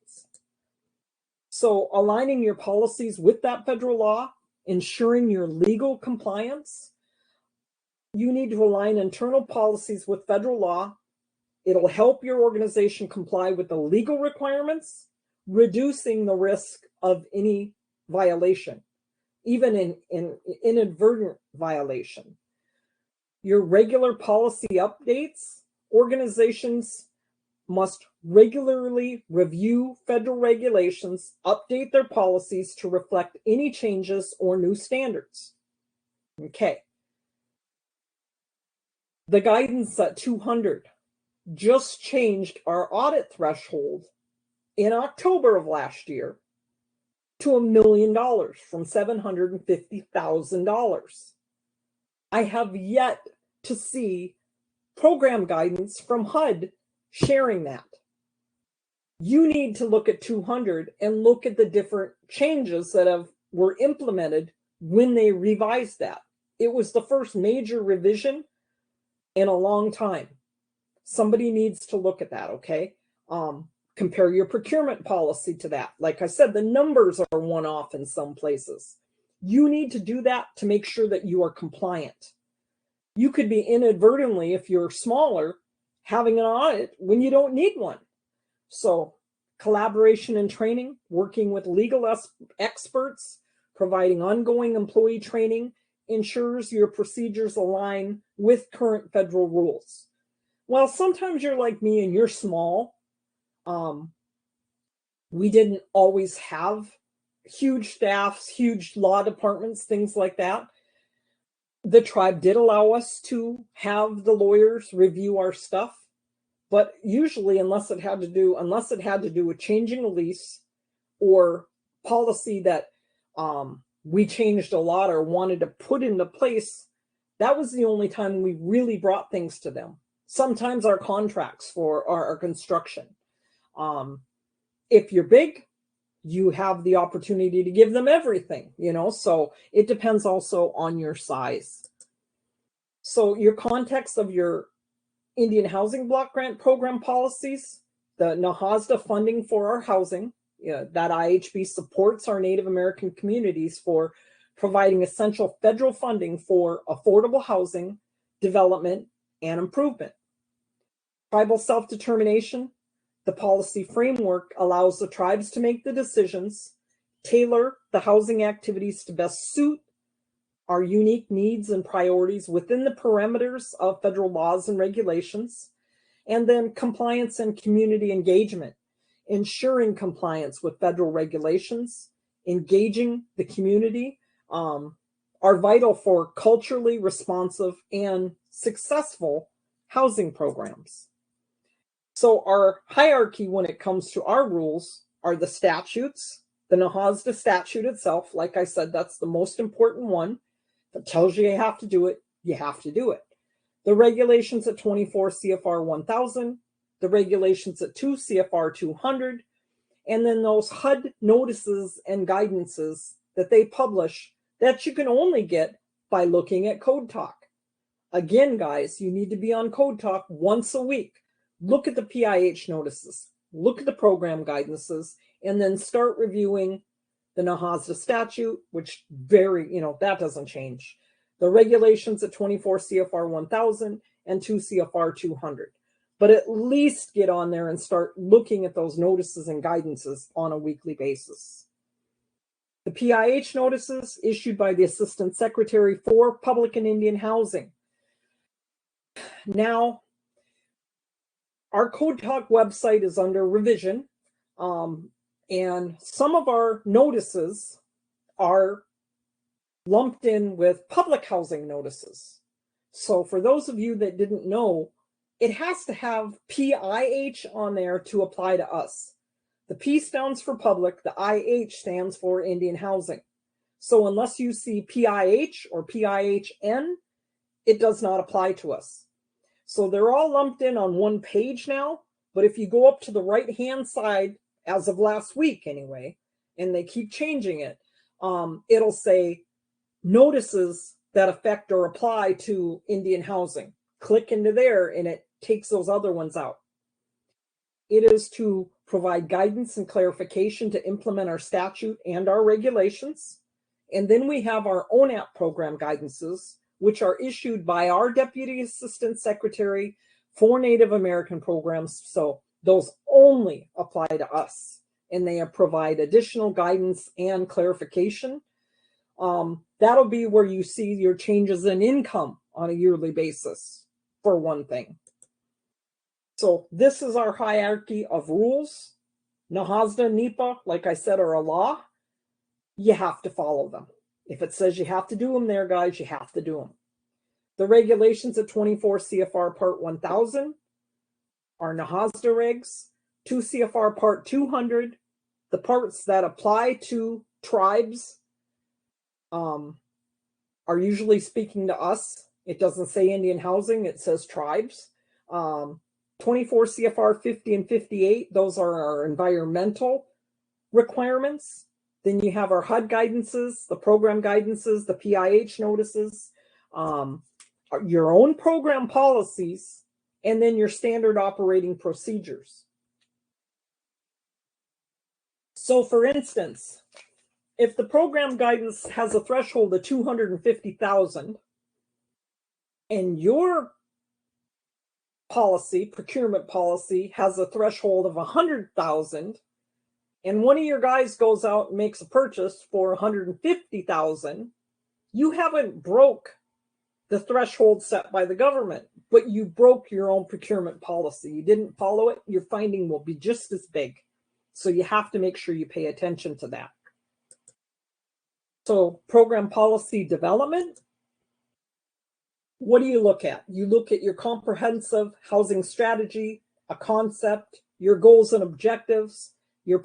So aligning your policies with that federal law, ensuring your legal compliance, you need to align internal policies with federal law. It'll help your organization comply with the legal requirements, reducing the risk of any violation, even in inadvertent violation. Your regular policy updates, organizations must regularly review federal regulations, update their policies to reflect any changes or new standards. Okay. The guidance at 200 just changed our audit threshold in October of last year to $1 million from $750,000. I have yet to see program guidance from HUD sharing that. You need to look at 200 and look at the different changes that were implemented when they revised that. It was the first major revision in a long time. Somebody needs to look at that, okay? Compare your procurement policy to that. Like I said, the numbers are one off in some places. You need to do that to make sure that you are compliant. You could be inadvertently, if you're smaller, having an audit when you don't need one. So collaboration and training, working with legal experts, providing ongoing employee training ensures your procedures align with current federal rules. Well, sometimes you're like me and you're small. We didn't always have huge staffs, huge law departments, things like that. The tribe did allow us to have the lawyers review our stuff, but usually unless it had to do with changing a lease or policy that we changed a lot or wanted to put into place, that was the only time we really brought things to them. Sometimes our contracts for our construction. If you're big, you have the opportunity to give them everything, so it depends also on your size. So your context of your Indian Housing Block Grant Program policies, the NAHASDA funding for our housing, that IHB supports our Native American communities for providing essential federal funding for affordable housing, development, and improvement. Tribal self-determination, the policy framework allows the tribes to make the decisions, tailor the housing activities to best suit our unique needs and priorities within the parameters of federal laws and regulations, and then compliance and community engagement, ensuring compliance with federal regulations, engaging the community, are vital for culturally responsive and successful housing programs. So our hierarchy when it comes to our rules are the statutes, the NAHASDA statute itself. Like I said, that's the most important one. If it tells you you have to do it, you have to do it. The regulations at 24 CFR 1000, the regulations at 2 CFR 200, and then those HUD notices and guidances that they publish that you can only get by looking at Code Talk. Again, guys, you need to be on Code Talk once a week. Look at the PIH notices, look at the program guidances, and then start reviewing the NAHASDA statute, which that doesn't change. The regulations at 24 CFR 1000 and 2 CFR 200. But at least get on there and start looking at those notices and guidances on a weekly basis. The PIH notices issued by the Assistant Secretary for Public and Indian Housing. Now, our Code Talk website is under revision, and some of our notices are lumped in with public housing notices. So for those of you that didn't know, it has to have PIH on there to apply to us. The P stands for public, the IH stands for Indian housing. So unless you see PIH or PIHN, it does not apply to us. So they're all lumped in on one page now, but if you go up to the right-hand side, as of last week anyway, and they keep changing it, it'll say notices that affect or apply to Indian housing. Click into there and it takes those other ones out. It is to provide guidance and clarification to implement our statute and our regulations. And then we have our EWONAP program guidances, which are issued by our Deputy Assistant Secretary for Native American programs. So those only apply to us, and they provide additional guidance and clarification. That'll be where you see your changes in income on a yearly basis, for one thing. So this is our hierarchy of rules. NAHASDA, NEPA, like I said, are a law. You have to follow them. If it says you have to do them there, guys, you have to do them. The regulations at 24 CFR Part 1000 are NAHASDA regs, 2 CFR Part 200, the parts that apply to tribes are usually speaking to us. It doesn't say Indian housing, it says tribes. 24 CFR 50 and 58, those are our environmental requirements. Then you have our HUD guidances, the program guidances, the PIH notices, your own program policies, and then your standard operating procedures. So for instance, if the program guidance has a threshold of 250,000 and your policy, procurement policy, has a threshold of 100,000, and one of your guys goes out and makes a purchase for 150,000, you haven't broke the threshold set by the government, but you broke your own procurement policy. You didn't follow it, your finding will be just as big. So you have to make sure you pay attention to that. So program policy development, what do you look at? You look at your comprehensive housing strategy, a concept, your goals and objectives, your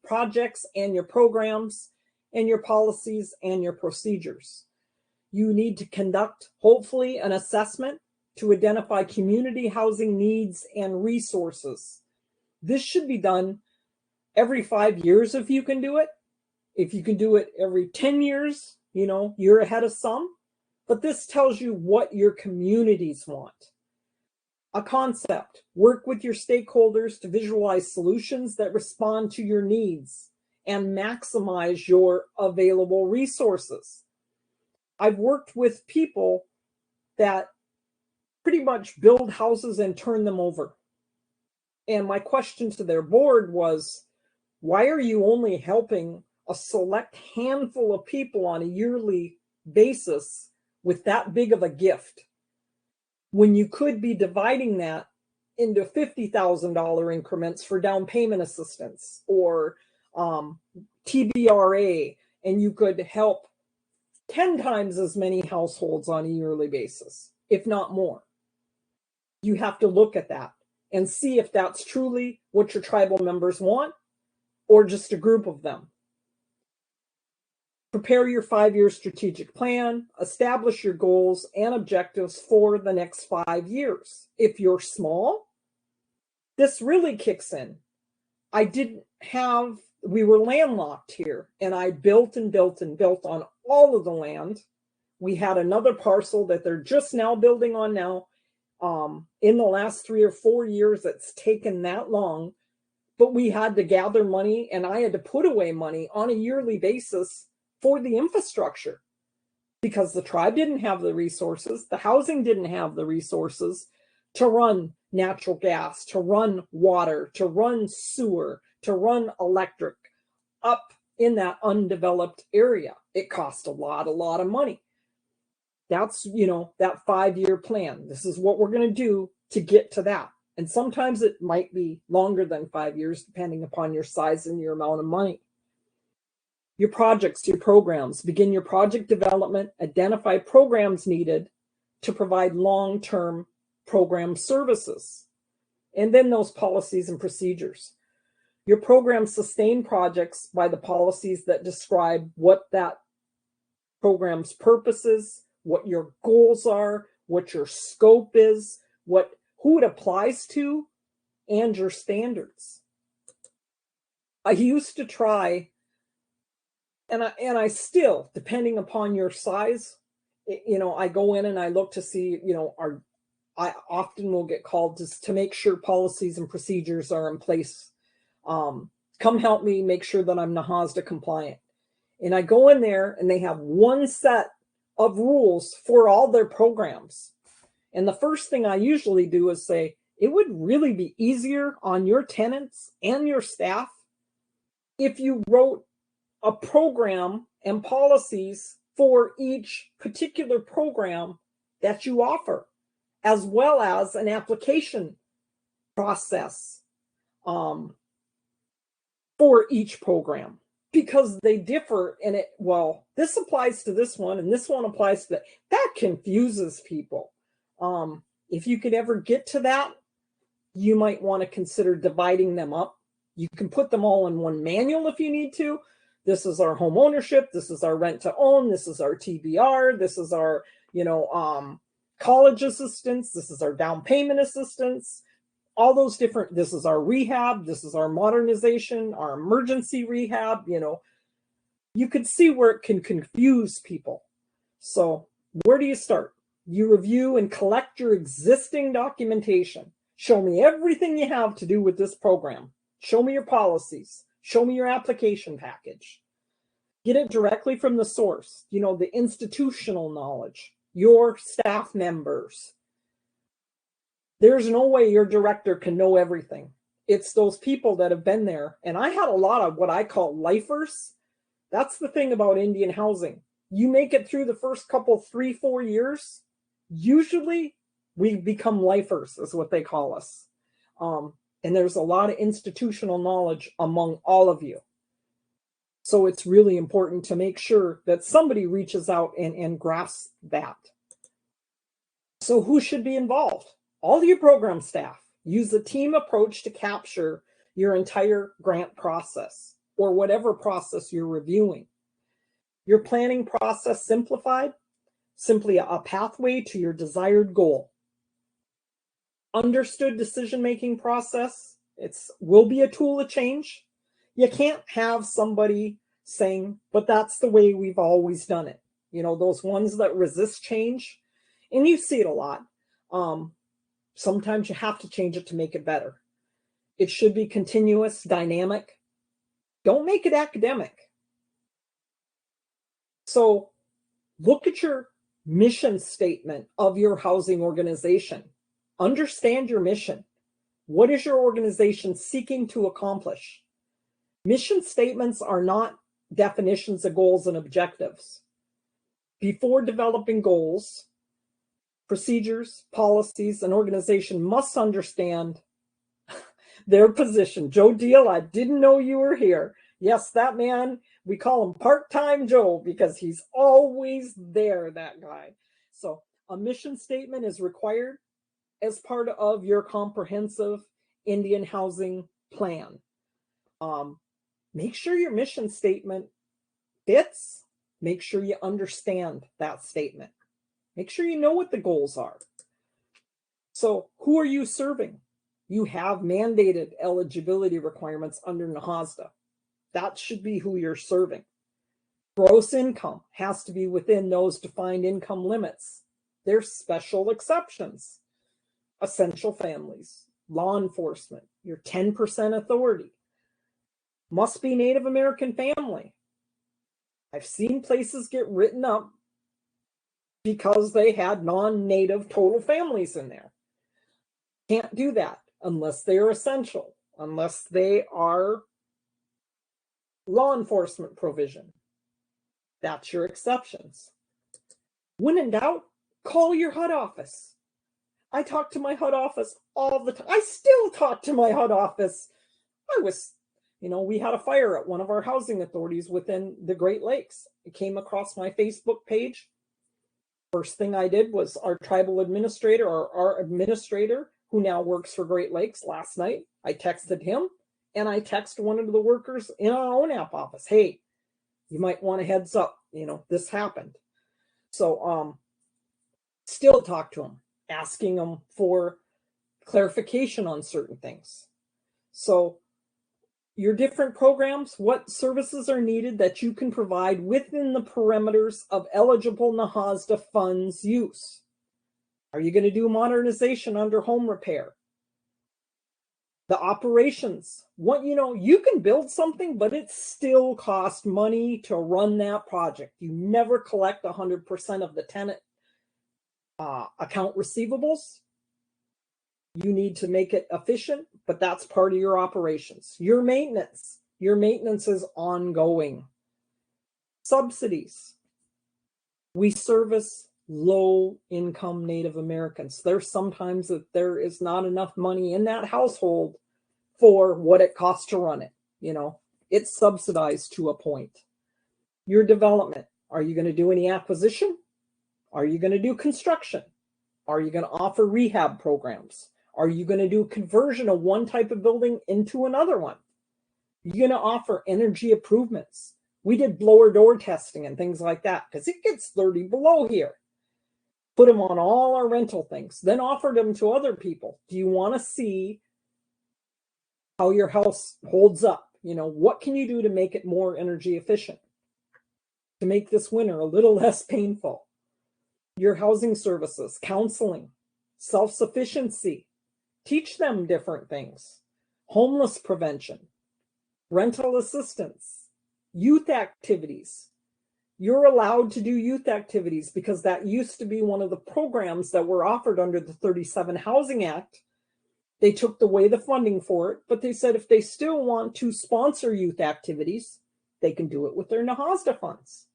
projects and your programs, and your policies and your procedures. You need to conduct, hopefully, an assessment to identify community housing needs and resources. This should be done every 5 years if you can do it. If you can do it every 10 years, you're ahead of some. But this tells you what your communities want. A concept, work with your stakeholders to visualize solutions that respond to your needs and maximize your available resources. I've worked with people that pretty much build houses and turn them over. And my question to their board was, why are you only helping a select handful of people on a yearly basis with that big of a gift, when you could be dividing that into $50,000 increments for down payment assistance or TBRA, and you could help 10 times as many households on a yearly basis, if not more? You have to look at that and see if that's truly what your tribal members want or just a group of them. Prepare your 5-year strategic plan, establish your goals and objectives for the next 5 years. If you're small, this really kicks in. I didn't have we were landlocked here, and I built and built and built on all of the land. We had another parcel that they're just now building on now. In the last 3 or 4 years, it's taken that long, but we had to gather money, and I had to put away money on a yearly basis for the infrastructure because the tribe didn't have the resources, the housing didn't have the resources to run natural gas, to run water, to run sewer, to run electric up in that undeveloped area. It cost a lot of money. That's, that 5-year plan. This is what we're going to do to get to that. And sometimes it might be longer than 5 years, depending upon your size and your amount of money. Your projects, your programs, begin your project development, identify programs needed to provide long-term program services, and then those policies and procedures. Your program sustain projects by the policies that describe what that program's purpose is, what your goals are, what your scope is, who it applies to, and your standards. I used to try, and I still, depending upon your size, I go in and I look to see, I often will get called just to make sure policies and procedures are in place. Come help me make sure that I'm NAHASDA compliant. And I go in there and they have one set of rules for all their programs. And the first thing I usually do is say, it would really be easier on your tenants and your staff if you wrote a program and policies for each particular program that you offer, as well as an application process for each program, because they differ in it. Well, this applies to this one and this one applies to that. That confuses people. If you could ever get to that, you might want to consider dividing them up. You can put them all in one manual if you need to. This is our home ownership. This is our rent to own. This is our TBR. This is our, college assistance. This is our down payment assistance. All those different, this is our rehab. This is our modernization, our emergency rehab. You could see where it can confuse people. So where do you start? You review and collect your existing documentation. Show me everything you have to do with this program. Show me your policies. Show me your application package. Get it directly from the source, the institutional knowledge, your staff members. There's no way your director can know everything. It's those people that have been there. And I had a lot of what I call lifers. That's the thing about Indian housing. You make it through the first couple, 3-4 years, usually we become lifers, is what they call us. And there's a lot of institutional knowledge among all of you. So it's really important to make sure that somebody reaches out and grasps that. So who should be involved? All your program staff. Use a team approach to capture your entire grant process or whatever process you're reviewing. Your planning process simplified, simply a pathway to your desired goal. Understood decision-making process, will be a tool of change. You can't have somebody saying, but that's the way we've always done it. Those ones that resist change, and you see it a lot. Sometimes you have to change it to make it better. It should be continuous, dynamic. Don't make it academic. So look at your mission statement of your housing organization. Understand your mission. What is your organization seeking to accomplish? Mission statements are not definitions of goals and objectives. Before developing goals, procedures, policies, an organization must understand their position. Joe Deal, I didn't know you were here. Yes, that man, we call him part-time Joe because he's always there, that guy. So a mission statement is required as part of your comprehensive Indian housing plan. Make sure your mission statement fits. Make sure you understand that statement. Make sure you know what the goals are. So who are you serving? You have mandated eligibility requirements under NAHASDA. That should be who you're serving. Gross income has to be within those defined income limits. There's special exceptions. Essential families, law enforcement, your 10% authority. Must be Native American family. I've seen places get written up because they had non-Native total families in there. Can't do that unless they are essential, unless they are law enforcement provision. That's your exceptions. When in doubt, call your HUD office. I talk to my HUD office all the time. I still talk to my HUD office. We had a fire at one of our housing authorities within the Great Lakes. It came across my Facebook page. First thing I did was our tribal administrator, or our administrator, who now works for Great Lakes, last night, I texted him, and I texted one of the workers in our EWONAP office. Hey, you might want a heads up, this happened. So still talk to them, asking them for clarification on certain things. So your different programs, what services are needed that you can provide within the parameters of eligible NAHASDA funds use. Are you going to do modernization under home repair? The operations, you can build something, but it still costs money to run that project. You never collect 100% of the tenant account receivables. You need to make it efficient, but that's part of your operations. Your maintenance is ongoing. Subsidies. We service low-income Native Americans. There's sometimes that there is not enough money in that household for what it costs to run it. It's subsidized to a point. Your development. Are you going to do any acquisition? Are you going to do construction? Are you going to offer rehab programs? Are you going to do conversion of one type of building into another one? You're going to offer energy improvements. We did blower door testing and things like that because it gets 30 below here. Put them on all our rental things, then offered them to other people. Do you want to see how your house holds up? What can you do to make it more energy efficient? To make this winter a little less painful? Your housing services, counseling, self-sufficiency. Teach them different things. Homeless prevention, rental assistance, youth activities. You're allowed to do youth activities because that used to be one of the programs that were offered under the 37 Housing Act. They took away the funding for it, but they said if they still want to sponsor youth activities, they can do it with their NAHASDA funds.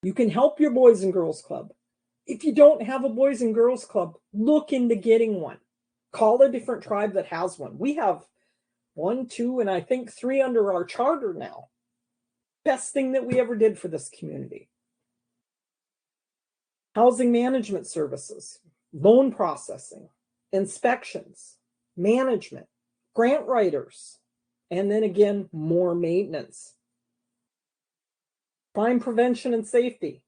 You can help your Boys and Girls Club. If you don't have a Boys and Girls Club, look into getting one. Call a different tribe that has one. We have 1, 2, and I think 3 under our charter now. Best thing that we ever did for this community. Housing management services, loan processing, inspections, management, grant writers, and then again, more maintenance. Crime prevention and safety.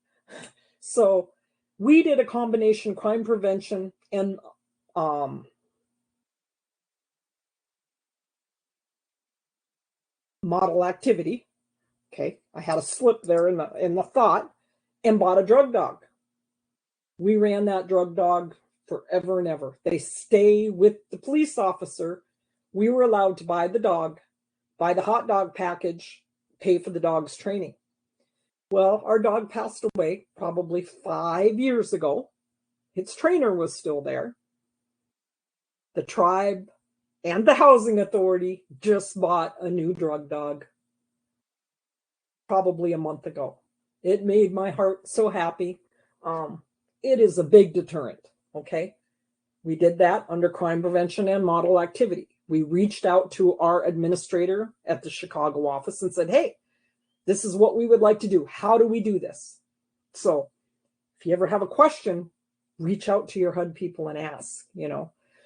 So we did a combination crime prevention and model activity. Okay, I had a slip there in the thought, and bought a drug dog. We ran that drug dog forever and ever. They stay with the police officer. We were allowed to buy the dog, buy the hot dog package, pay for the dog's training. Well, our dog passed away probably 5 years ago. Its trainer was still there. The tribe and the housing authority just bought a new drug dog probably a month ago. It made my heart so happy. It is a big deterrent, okay? We did that under crime prevention and model activity. We reached out to our administrator at the Chicago office and said, hey, this is what we would like to do. How do we do this? So if you ever have a question, reach out to your HUD people and ask,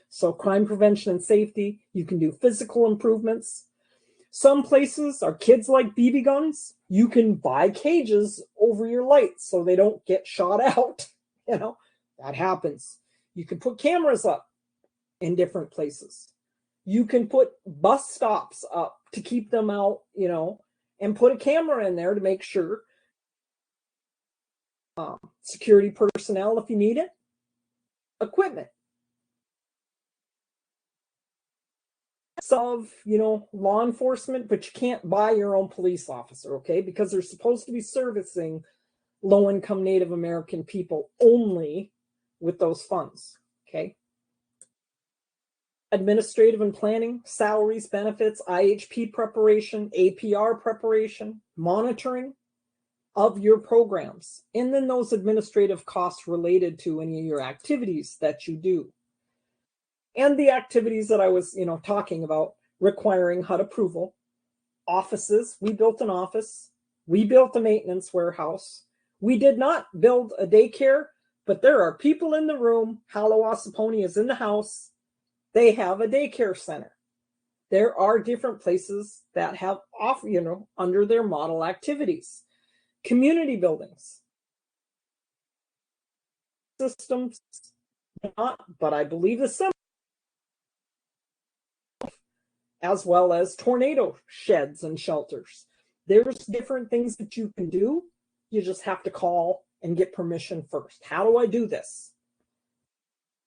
So crime prevention and safety, you can do physical improvements. Some places, our kids like BB guns. You can buy cages over your lights so they don't get shot out. That happens. You can put cameras up in different places. You can put bus stops up to keep them out, you know, and put a camera in there to make sure. Security personnel if you need it. Equipment. Of, you know, law enforcement, but you can't buy your own police officer, okay? Because they're supposed to be servicing low-income Native American people only with those funds, okay? Administrative and planning, salaries, benefits, IHP preparation, APR preparation, monitoring of your programs, and then those administrative costs related to any of your activities that you do. And the activities that I was, you know, talking about requiring HUD approval. Offices, we built an office. We built a maintenance warehouse. We did not build a daycare, but there are people in the room. Halawasaponi is in the house. They have a daycare center. There are different places that have off, you know, under their model activities. Community buildings. Systems, not, but I believe the same. As well as tornado sheds and shelters. There's different things that you can do. You just have to call and get permission first. How do I do this?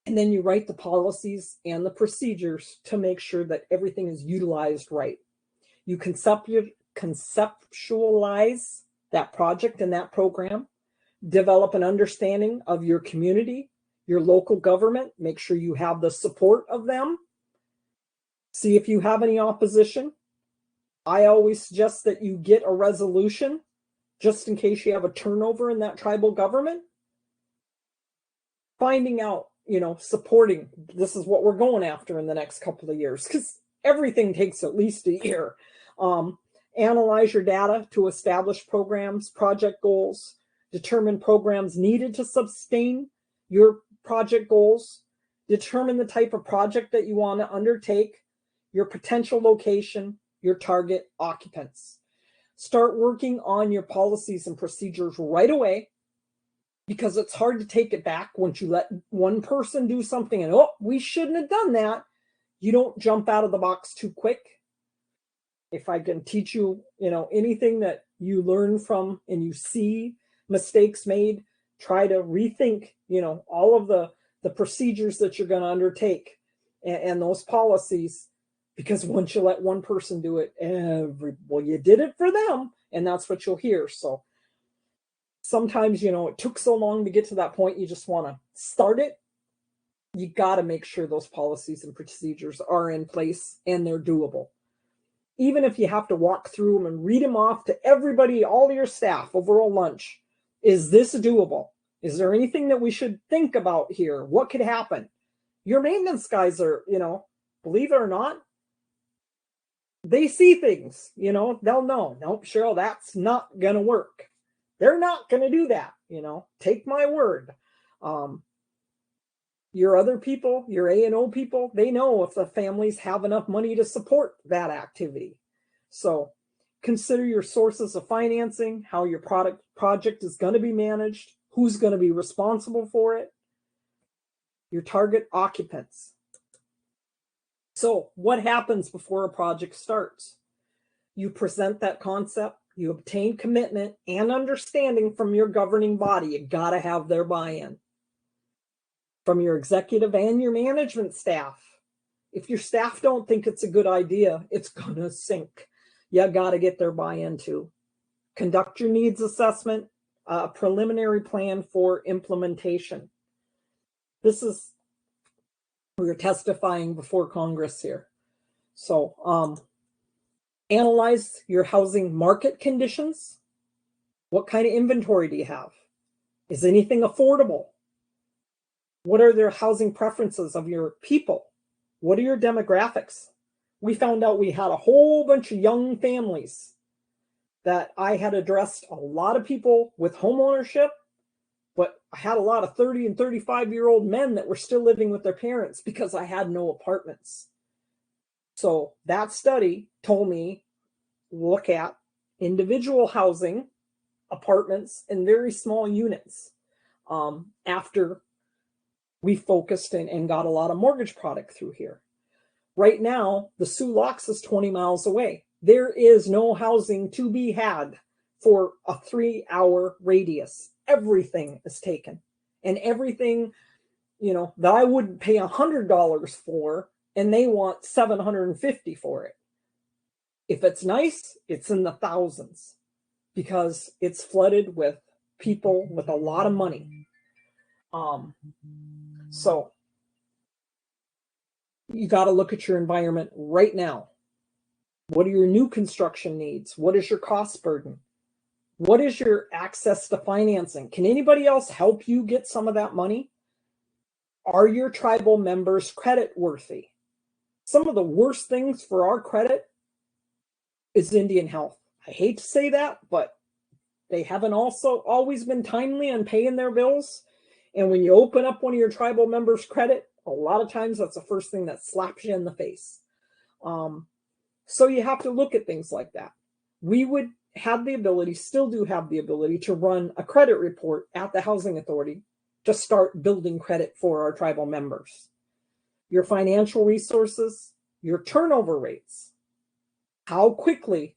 And then you write the policies and the procedures to make sure that everything is utilized right. You conceptualize that project and that program, develop an understanding of your community, your local government, make sure you have the support of them. See if you have any opposition. I always suggest that you get a resolution just in case you have a turnover in that tribal government. Finding out, you know, supporting, this is what we're going after in the next couple of years, because everything takes at least a year. Analyze your data to establish programs, project goals, determine programs needed to sustain your project goals, determine the type of project that you want to undertake, your potential location, your target occupants. Start working on your policies and procedures right away, because it's hard to take it back once you let one person do something and, oh, we shouldn't have done that. You don't jump out of the box too quick. If I can teach you, you know, anything that you learn from and you see mistakes made, try to rethink, you know, all of the procedures that you're going to undertake and those policies. Because once you let one person do it, well, you did it for them, and that's what you'll hear. So sometimes, you know, it took so long to get to that point, you just want to start it. You got to make sure those policies and procedures are in place and they're doable. Even if you have to walk through them and read them off to everybody, all your staff over a lunch, is this doable? Is there anything that we should think about here? What could happen? Your maintenance guys are, you know, believe it or not, they see things, you know, they'll know, nope, Cheryl, that's not going to work. They're not going to do that, you know, take my word. Your other people, your A&O people, they know if the families have enough money to support that activity. So consider your sources of financing, how your project is going to be managed, who's going to be responsible for it, your target occupants. So what happens before a project starts? You present that concept, you obtain commitment and understanding from your governing body. You got to have their buy-in. From your executive and your management staff. If your staff don't think it's a good idea, it's going to sink. You got to get their buy-in too. Conduct your needs assessment, a preliminary plan for implementation. This is, we're testifying before Congress here. So analyze your housing market conditions. What kind of inventory do you have? Is anything affordable? What are their housing preferences of your people? What are your demographics? We found out we had a whole bunch of young families that I had addressed, a lot of people with home ownership, but I had a lot of 30 and 35-year-old men that were still living with their parents because I had no apartments. So that study told me, look at individual housing, apartments, and very small units. After we focused and got a lot of mortgage product through here. Right now, the Sioux Locks is 20 miles away. There is no housing to be had for a 3-hour radius. Everything is taken. And everything, that I wouldn't pay $100 for, and they want $750 for it. If it's nice, it's in the thousands because it's flooded with people with a lot of money. So you got to look at your environment right now. What are your new construction needs? What is your cost burden? What is your access to financing? Can anybody else help you get some of that money? Are your tribal members credit worthy? Some of the worst things for our credit is Indian health. I hate to say that, but they haven't also always been timely on paying their bills. And when you open up one of your tribal members' credit, a lot of times that's the first thing that slaps you in the face. So you have to look at things like that. We would have the ability, still do have the ability, to run a credit report at the Housing Authority to start building credit for our tribal members. Your financial resources, your turnover rates, how quickly.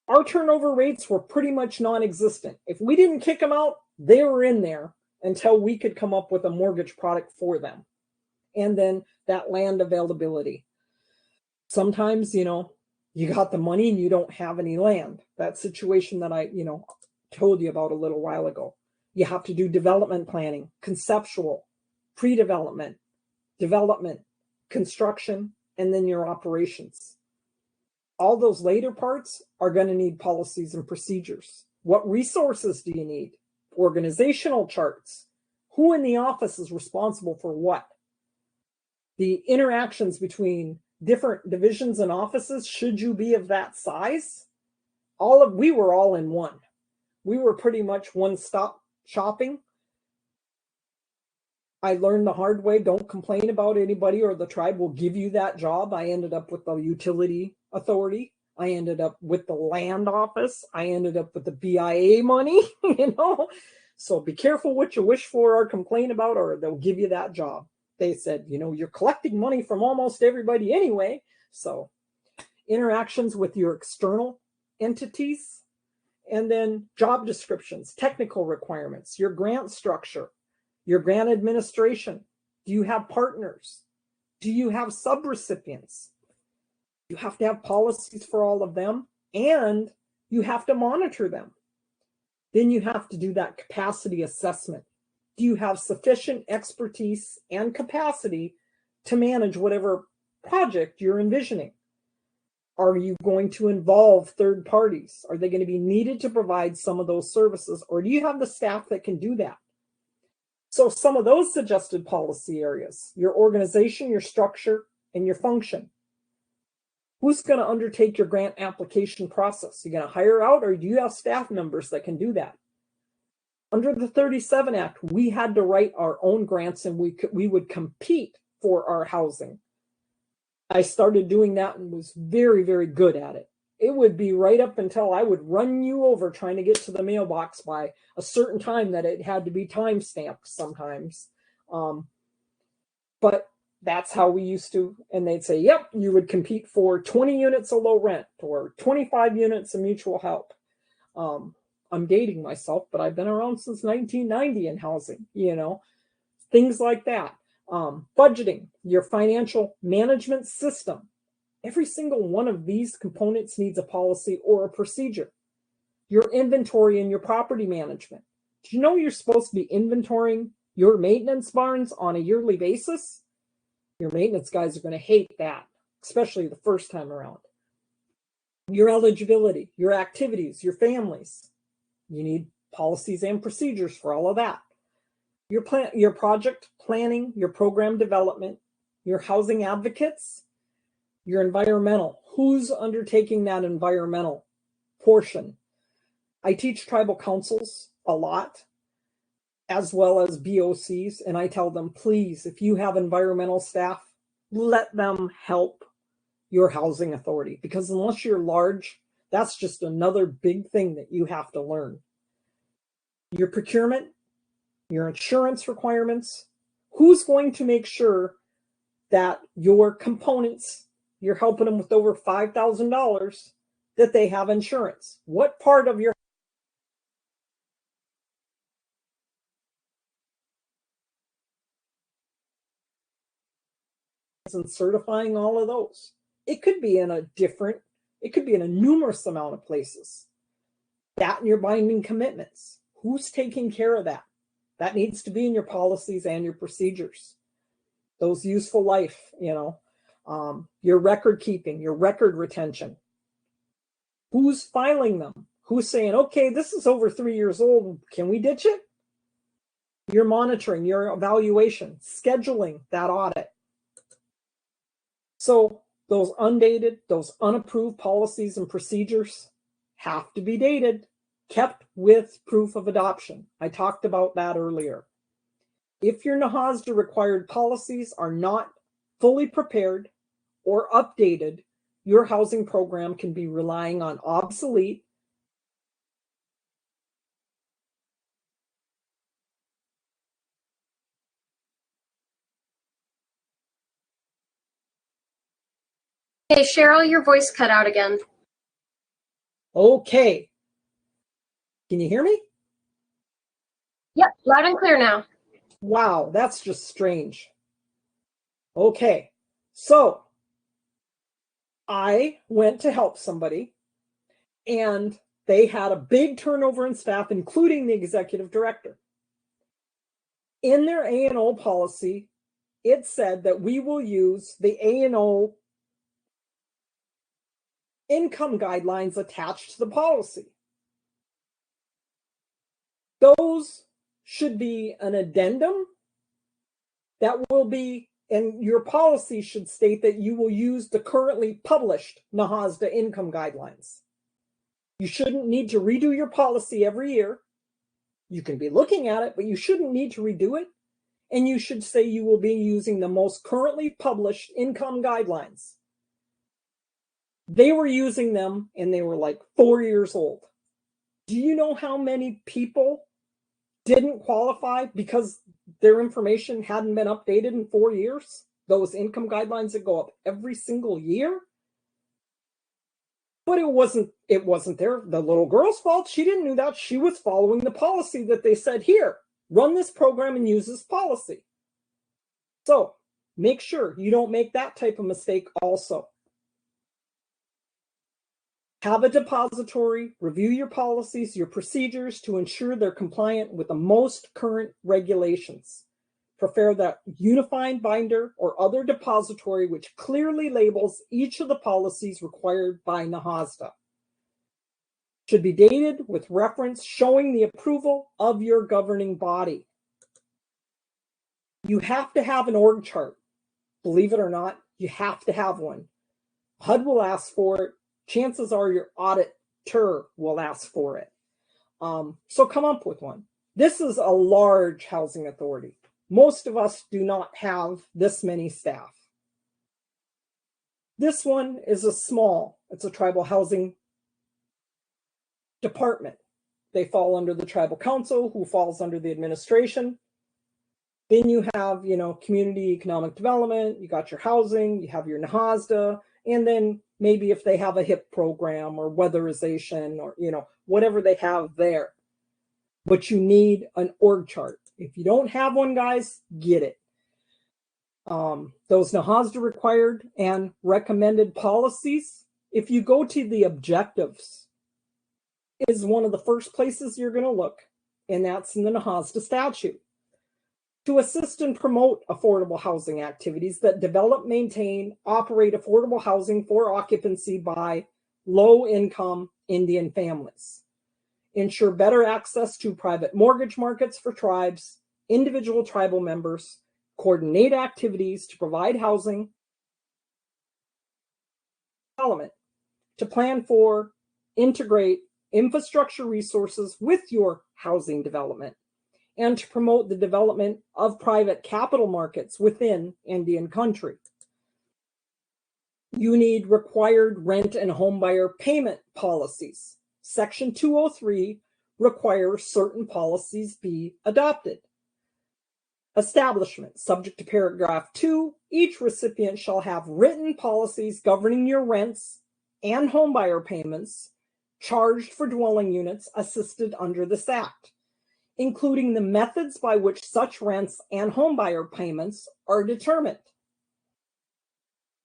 Our turnover rates were pretty much non-existent. If we didn't kick them out, they were in there until we could come up with a mortgage product for them. And then that land availability. Sometimes, you got the money and you don't have any land. That situation that I, told you about a little while ago. You have to do development planning, conceptual, pre-development, development, construction, and then your operations. All those later parts are going to need policies and procedures. What resources do you need? Organizational charts. Who in the office is responsible for what? The interactions between different divisions and offices, should you be of that size? We were all in one. We were pretty much one-stop shopping. I learned the hard way, don't complain about anybody or the tribe will give you that job. I ended up with the utility authority. I ended up with the land office. I ended up with the BIA money, So be careful what you wish for or complain about, or they'll give you that job. They said, you're collecting money from almost everybody anyway. So interactions with your external entities, and then job descriptions, technical requirements, your grant structure, your grant administration. Do you have partners? Do you have subrecipients? You have to have policies for all of them, and you have to monitor them. Then you have to do that capacity assessment. Do you have sufficient expertise and capacity to manage whatever project you're envisioning? Are you going to involve third parties? Are they going to be needed to provide some of those services, or do you have the staff that can do that? So some of those suggested policy areas, your organization, your structure, and your function. Who's going to undertake your grant application process? You're going to hire out, or do you have staff members that can do that? Under the 37 Act, we had to write our own grants, and we would compete for our housing. I started doing that and was very, very good at it. It would be right up until I would run you over trying to get to the mailbox by a certain time that it had to be time stamped sometimes. But that's how we used to, and they'd say, yep, you would compete for 20 units of low rent or 25 units of mutual help. I'm dating myself, but I've been around since 1990 in housing, things like that. Budgeting, your financial management system. Every single one of these components needs a policy or a procedure. Your inventory and your property management. Do you know you're supposed to be inventorying your maintenance barns on a yearly basis? Your maintenance guys are going to hate that, especially the first time around. Your eligibility, your activities, your families. You need policies and procedures for all of that. Your project planning, your program development, your housing advocates, your environmental. Who's undertaking that environmental portion? I teach tribal councils a lot, as well as BOCs, and I tell them, please, if you have environmental staff, let them help your housing authority, because unless you're large, that's just another big thing that you have to learn. Your procurement, your insurance requirements. Who's going to make sure that your components, you're helping them with over $5,000, that they have insurance. What part of your and certifying all of those? It could be in a numerous amount of places. That and your binding commitments. Who's taking care of that? That needs to be in your policies and your procedures. Those useful life, your record keeping, your record retention. Who's filing them? Who's saying, okay, this is over 3 years old. Can we ditch it? Your monitoring, your evaluation, scheduling that audit. So those undated, those unapproved policies and procedures have to be dated, kept with proof of adoption. I talked about that earlier. If your NAHASDA required policies are not fully prepared or updated, your housing program can be relying on obsolete Hey, Cheryl, your voice cut out again. Okay. Can you hear me? Yep, loud and clear now. Wow, that's just strange. Okay, so I went to help somebody and they had a big turnover in staff, including the executive director. In their A&O policy, it said that we will use the A&O income guidelines attached to the policy. Those should be an addendum that will be, and your policy should state that you will use the currently published NAHASDA income guidelines. You shouldn't need to redo your policy every year. You can be looking at it, but you shouldn't need to redo it. And you should say you will be using the most currently published income guidelines. They were using them and they were like 4 years old. Do you know how many people didn't qualify because their information hadn't been updated in 4 years? Those income guidelines that go up every single year. But it wasn't the little girl's fault. She didn't know that. She was following the policy that they said, here, run this program and use this policy. So make sure you don't make that type of mistake also. Have a depository, review your policies, your procedures to ensure they're compliant with the most current regulations. Prepare that unified binder or other depository which clearly labels each of the policies required by NAHASDA. Should be dated with reference showing the approval of your governing body. You have to have an org chart. Believe it or not, you have to have one. HUD will ask for it. Chances are your auditor will ask for it. So come up with one. This is a large housing authority. Most of us do not have this many staff. This one is it's a tribal housing department. They fall under the tribal council, who falls under the administration. Then you have, community economic development, you got your housing, you have your NAHASDA, and then maybe if they have a HIP program or weatherization or, whatever they have there. But you need an org chart. If you don't have one, guys, get it. Those NAHASDA required and recommended policies, if you go to the objectives, is one of the first places you're going to look, and that's in the NAHASDA statute. To assist and promote affordable housing activities that develop, maintain, operate affordable housing for occupancy by low-income Indian families. Ensure better access to private mortgage markets for tribes, individual tribal members, coordinate activities to provide housing, development, to plan for, integrate infrastructure resources with your housing development, and to promote the development of private capital markets within Indian country. You need required rent and homebuyer payment policies. Section 203 requires certain policies be adopted. Establishment. Subject to paragraph 2, each recipient shall have written policies governing your rents and homebuyer payments charged for dwelling units assisted under this act, including the methods by which such rents and homebuyer payments are determined.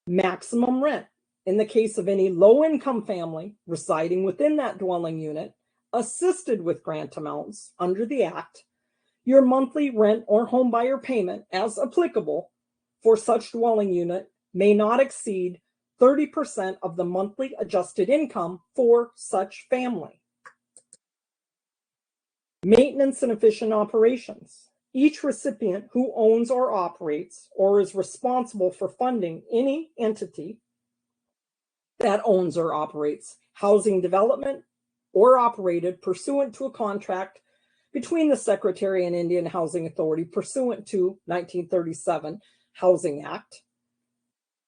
Maximum rent. In the case of any low-income family residing within that dwelling unit, assisted with grant amounts under the act, your monthly rent or homebuyer payment, as applicable for such dwelling unit, may not exceed 30% of the monthly adjusted income for such family. Maintenance and efficient operations. Each recipient who owns or operates or is responsible for funding any entity that owns or operates housing development or operated pursuant to a contract between the Secretary and Indian Housing Authority pursuant to 1937 Housing Act,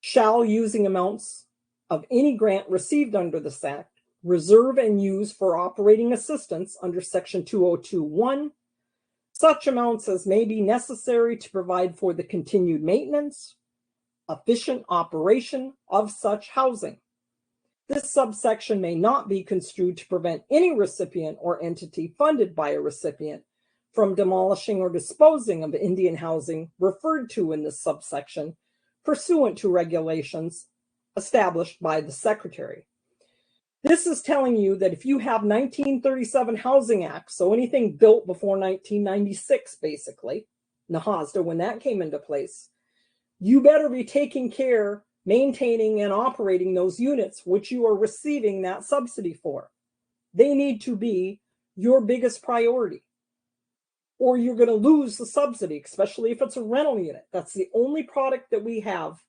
shall, using amounts of any grant received under this act, reserve and use for operating assistance under Section 202(1) such amounts as may be necessary to provide for the continued maintenance, efficient operation of such housing. This subsection may not be construed to prevent any recipient or entity funded by a recipient from demolishing or disposing of Indian housing referred to in this subsection pursuant to regulations established by the Secretary. This is telling you that if you have 1937 Housing Act, so anything built before 1996, basically, NAHASDA, when that came into place, you better be taking care, maintaining, and operating those units which you are receiving that subsidy for. They need to be your biggest priority, or you're going to lose the subsidy, especially if it's a rental unit. That's the only product that we have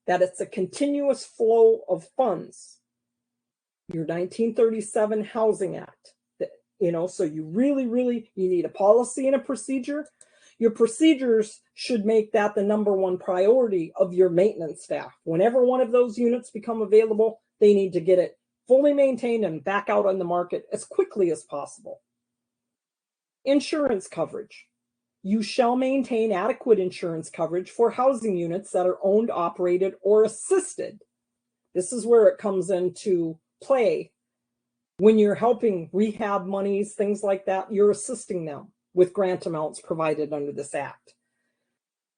that it's a continuous flow of funds. Your 1937 Housing Act, so you really you need a policy and a procedure. Your procedures should make that the #1 priority of your maintenance staff. Whenever one of those units become available, they need to get it fully maintained and back out on the market as quickly as possible. Insurance coverage. You shall maintain adequate insurance coverage for housing units that are owned, operated, or assisted. This is where it comes into play. When you're helping rehab monies, things like that, you're assisting them with grant amounts provided under this act.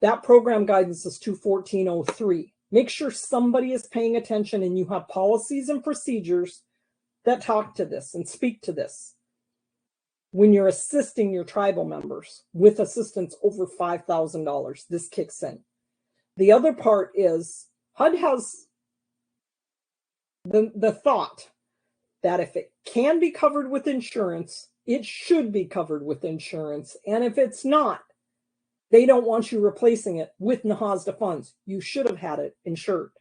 That program guidance is 214.03. Make sure somebody is paying attention and you have policies and procedures that talk to this and speak to this. When you're assisting your tribal members with assistance over $5,000, this kicks in. The other part is HUD has the thought that if it can be covered with insurance, it should be covered with insurance. And if it's not, they don't want you replacing it with NAHASDA funds. You should have had it insured.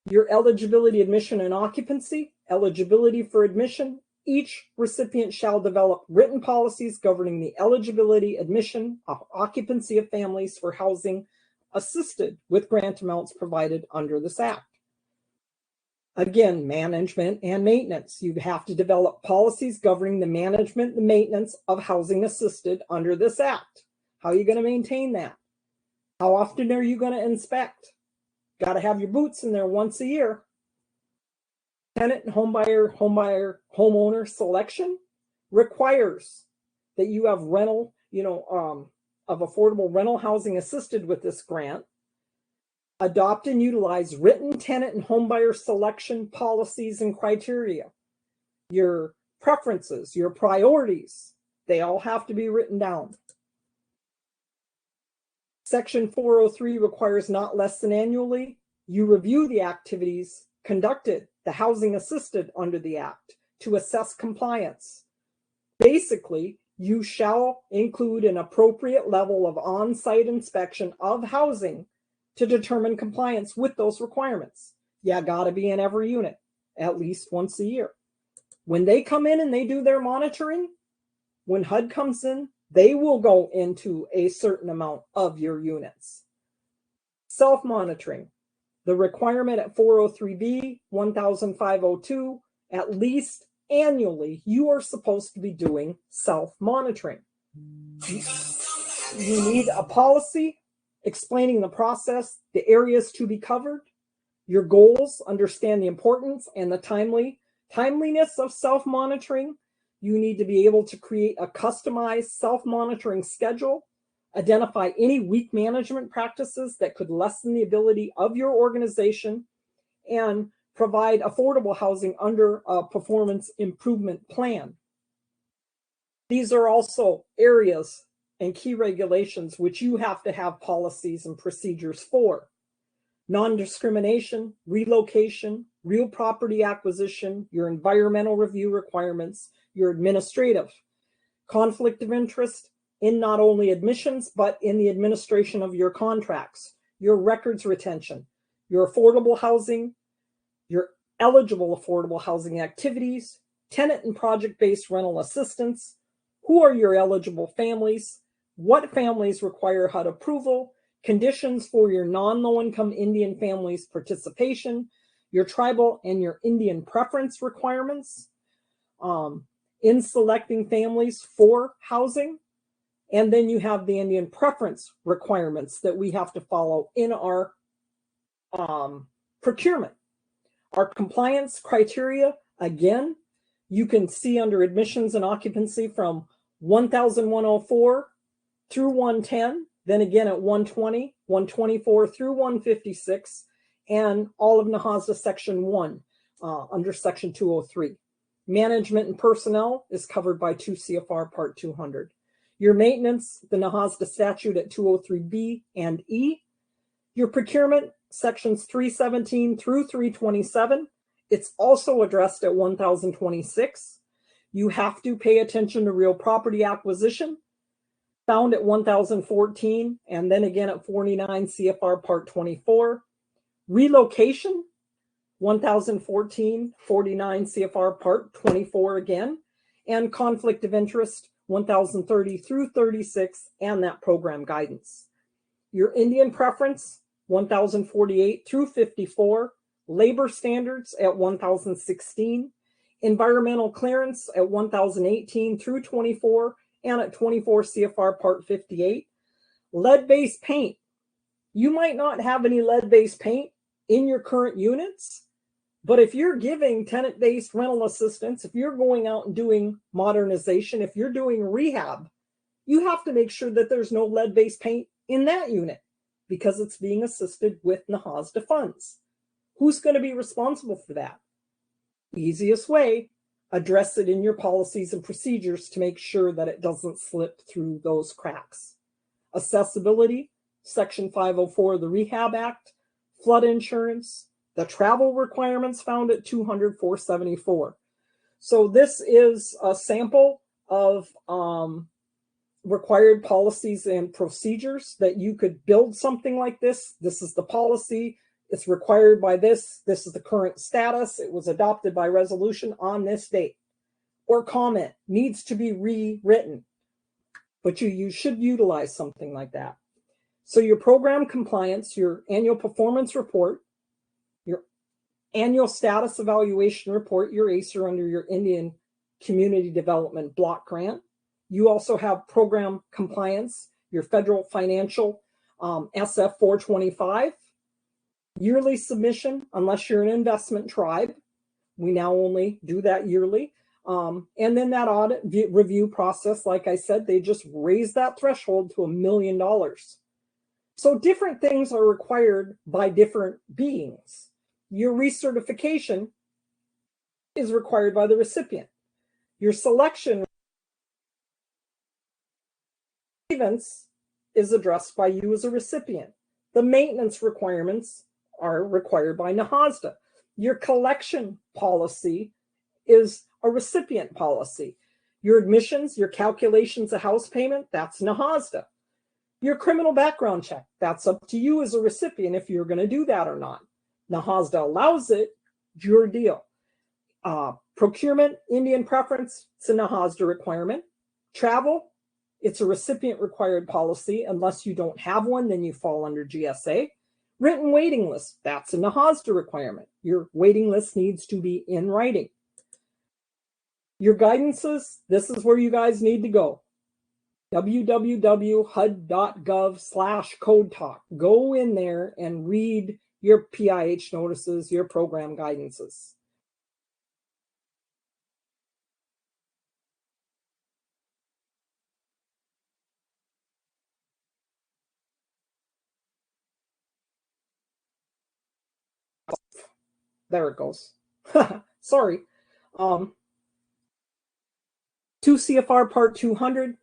Your eligibility, admission, and occupancy. Eligibility for admission. Each recipient shall develop written policies governing the eligibility, admission, occupancy of families for housing assisted with grant amounts provided under this act. Again, management and maintenance. You have to develop policies governing the management and maintenance of housing assisted under this act. How are you going to maintain that? How often are you going to inspect? Got to have your boots in there once a year. Tenant and homeowner selection requires that you have rental, of affordable rental housing assisted with this grant. Adopt and utilize written tenant and homebuyer selection policies and criteria. Your preferences, your priorities, they all have to be written down. Section 403 requires not less than annually you review the activities conducted, the housing assisted under the act, to assess compliance. Basically, you shall include an appropriate level of on-site inspection of housing to determine compliance with those requirements. You got to be in every unit at least once a year. When they come in and they do their monitoring, when HUD comes in, they will go into a certain amount of your units. Self-monitoring. The requirement at 403B, 1502, at least annually, you are supposed to be doing self-monitoring. You need a policy explaining the process, the areas to be covered, your goals, understand the importance and the timeliness of self-monitoring. You need to be able to create a customized self-monitoring schedule, identify any weak management practices that could lessen the ability of your organization, and provide affordable housing under a performance improvement plan. These are also areas and key regulations which you have to have policies and procedures for. Non-discrimination, relocation, real property acquisition, your environmental review requirements, your administrative, conflict of interest in not only admissions, but in the administration of your contracts, your records retention, your affordable housing, your eligible affordable housing activities, tenant and project-based rental assistance, who are your eligible families, what families require HUD approval, conditions for your non-low-income Indian families' participation, your tribal and your Indian preference requirements in selecting families for housing. And then you have the Indian preference requirements that we have to follow in our procurement. Our compliance criteria, again, you can see under admissions and occupancy from 1,104 through 110, then again at 120, 124 through 156, and all of NAHASDA Section 1 under Section 203. Management and personnel is covered by 2 CFR Part 200. Your maintenance, the NAHASDA statute at 203B and E. Your procurement, Sections 317 through 327. It's also addressed at 1026. You have to pay attention to real property acquisition, found at 1014, and then again at 49 CFR Part 24. Relocation, 1014, 49 CFR Part 24 again, and conflict of interest, 1030 through 36, and that program guidance. Your Indian preference, 1048 through 54, labor standards at 1016, environmental clearance at 1018 through 24, and at 24 CFR Part 58. Lead-based paint. You might not have any lead-based paint in your current units, but if you're giving tenant-based rental assistance, if you're going out and doing modernization, if you're doing rehab, you have to make sure that there's no lead-based paint in that unit because it's being assisted with NAHASDA funds. Who's going to be responsible for that? Easiest way, address it in your policies and procedures to make sure that it doesn't slip through those cracks. Accessibility, Section 504 of the Rehab Act, flood insurance, the travel requirements found at 200-474. So this is a sample of required policies and procedures that you could build something like this. This is the policy. It's required by this. This is the current status. It was adopted by resolution on this date. Or comment needs to be rewritten. But you should utilize something like that. So your program compliance, your annual performance report, your annual status evaluation report, your ACER under your Indian Community Development Block Grant. You also have program compliance, your federal financial SF 425, yearly submission, unless you're an investment tribe. We now only do that yearly. And then that audit review process, like I said, they just raised that threshold to $1 million. So different things are required by different beings. Your recertification is required by the recipient. Your selection is addressed by you as a recipient. The maintenance requirements are required by NAHASDA. Your collection policy is a recipient policy. Your admissions, your calculations of house payment, that's NAHASDA. Your criminal background check, that's up to you as a recipient if you're going to do that or not. NAHASDA allows it, your deal. Procurement, Indian preference, it's a NAHASDA requirement. Travel, it's a recipient required policy. Unless you don't have one, then you fall under GSA. Written waiting list, that's a NAHASDA requirement. Your waiting list needs to be in writing. Your guidances, this is where you guys need to go. www.hud.gov/code talk. Go in there and read your PIH notices, your program guidances. There it goes. Sorry. 2 CFR Part 200,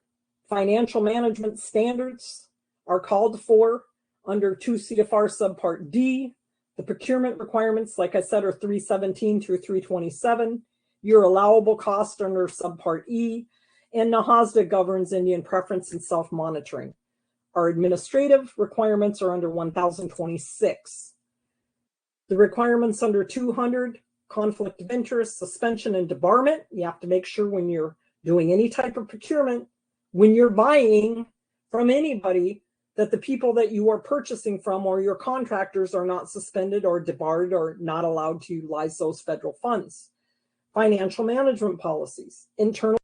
financial management standards are called for under 2 CFR Subpart D. The procurement requirements, like I said, are 317 through 327. Your allowable cost under Subpart E. And NAHASDA governs Indian preference and self-monitoring. Our administrative requirements are under 1026. The requirements under 200, conflict of interest, suspension, and debarment. You have to make sure when you're doing any type of procurement, when you're buying from anybody, that the people that you are purchasing from or your contractors are not suspended or debarred or not allowed to utilize those federal funds. Financial management policies, internal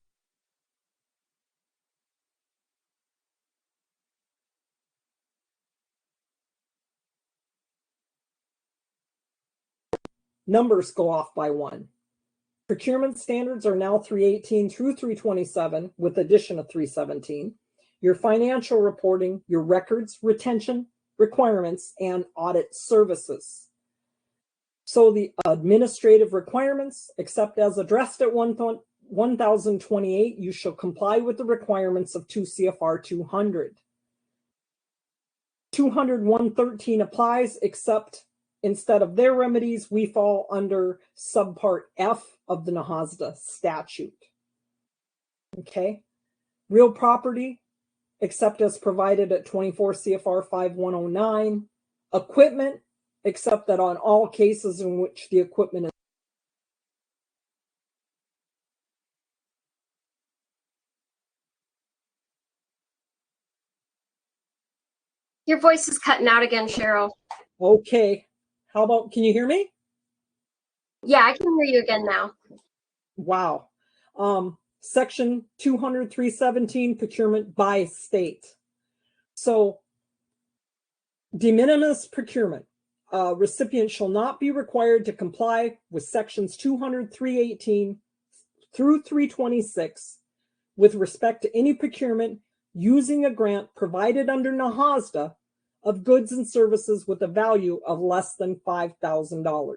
numbers go off by 1. Procurement standards are now 318 through 327 with addition of 317. Your financial reporting, your records, retention requirements, and audit services. So the administrative requirements, except as addressed at 1028, you shall comply with the requirements of 2 CFR 200. 201.13 applies, except instead of their remedies, we fall under subpart F of the NAHASDA statute. Okay. Real property, except as provided at 24 CFR 5109. Equipment, except that on all cases in which the equipment is Your voice is cutting out again, Cheryl. okay. How about, can you hear me? Yeah, I can hear you again now. Wow. Section 200.317, procurement by state. So, de minimis procurement. Recipient shall not be required to comply with sections 200.318 through 326 with respect to any procurement using a grant provided under NAHASDA of goods and services with a value of less than $5,000.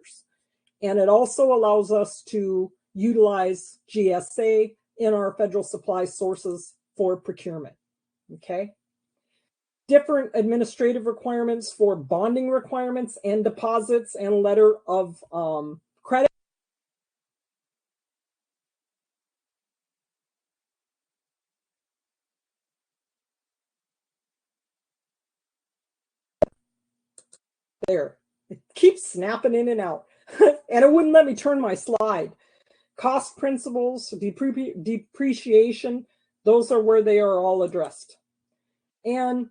And it also allows us to utilize GSA in our federal supply sources for procurement. Okay. Different administrative requirements for bonding requirements and deposits and letter of credit. There, it keeps snapping in and out. And it wouldn't let me turn my slide. Cost principles, depreciation, those are where they are all addressed. And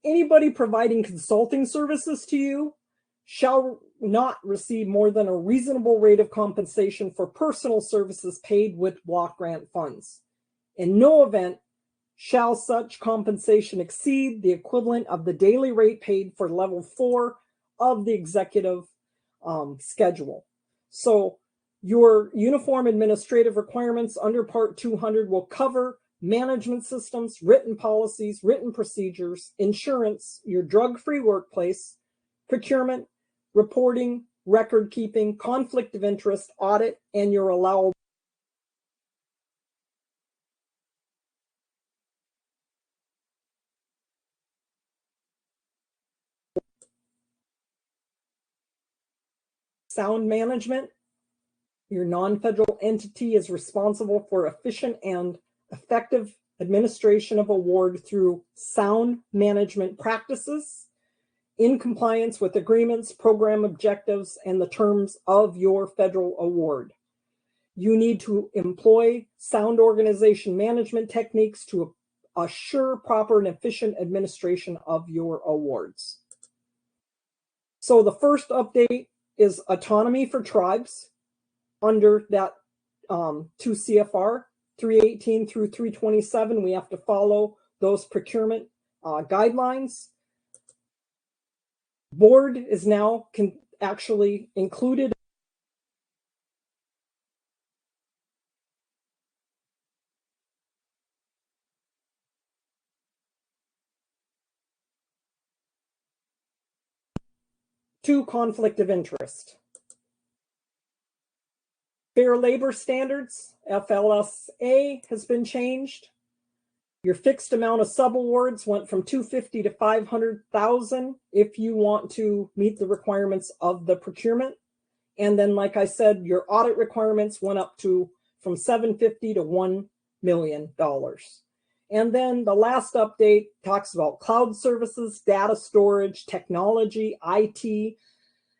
anybody providing consulting services to you shall not receive more than a reasonable rate of compensation for personal services paid with block grant funds. In no event shall such compensation exceed the equivalent of the daily rate paid for level 4 of the executive schedule. So your uniform administrative requirements under Part 200 will cover management systems, written policies, written procedures, insurance, your drug-free workplace, procurement, reporting, record keeping, conflict of interest, audit, and your allowable sound management. Your non-federal entity is responsible for efficient and effective administration of award through sound management practices in compliance with agreements, program objectives, and the terms of your federal award. You need to employ sound organization management techniques to assure proper and efficient administration of your awards. So the first update is autonomy for tribes under that 2 CFR. 318 through 327, we have to follow those procurement guidelines. Board is now actually included. To conflict of interest. Fair labor standards, FLSA, has been changed. Your fixed amount of subawards went from 250 to 500,000 if you want to meet the requirements of the procurement. And then, like I said, your audit requirements went up to from $750 to $1 million. And then the last update talks about cloud services, data storage, technology, IT.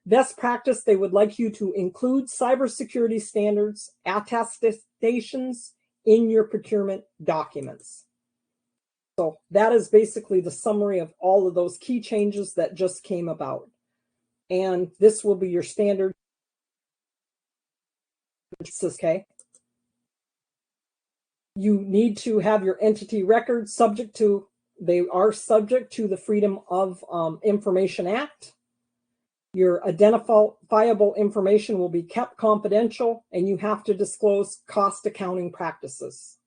Best practice, they would like you to include cybersecurity standards, attestations in your procurement documents. So that is basically the summary of all of those key changes that just came about. And this will be your standard. Okay. You need to have your entity records they are subject to the Freedom of Information Act. Your identifiable information will be kept confidential, and you have to disclose cost accounting practices.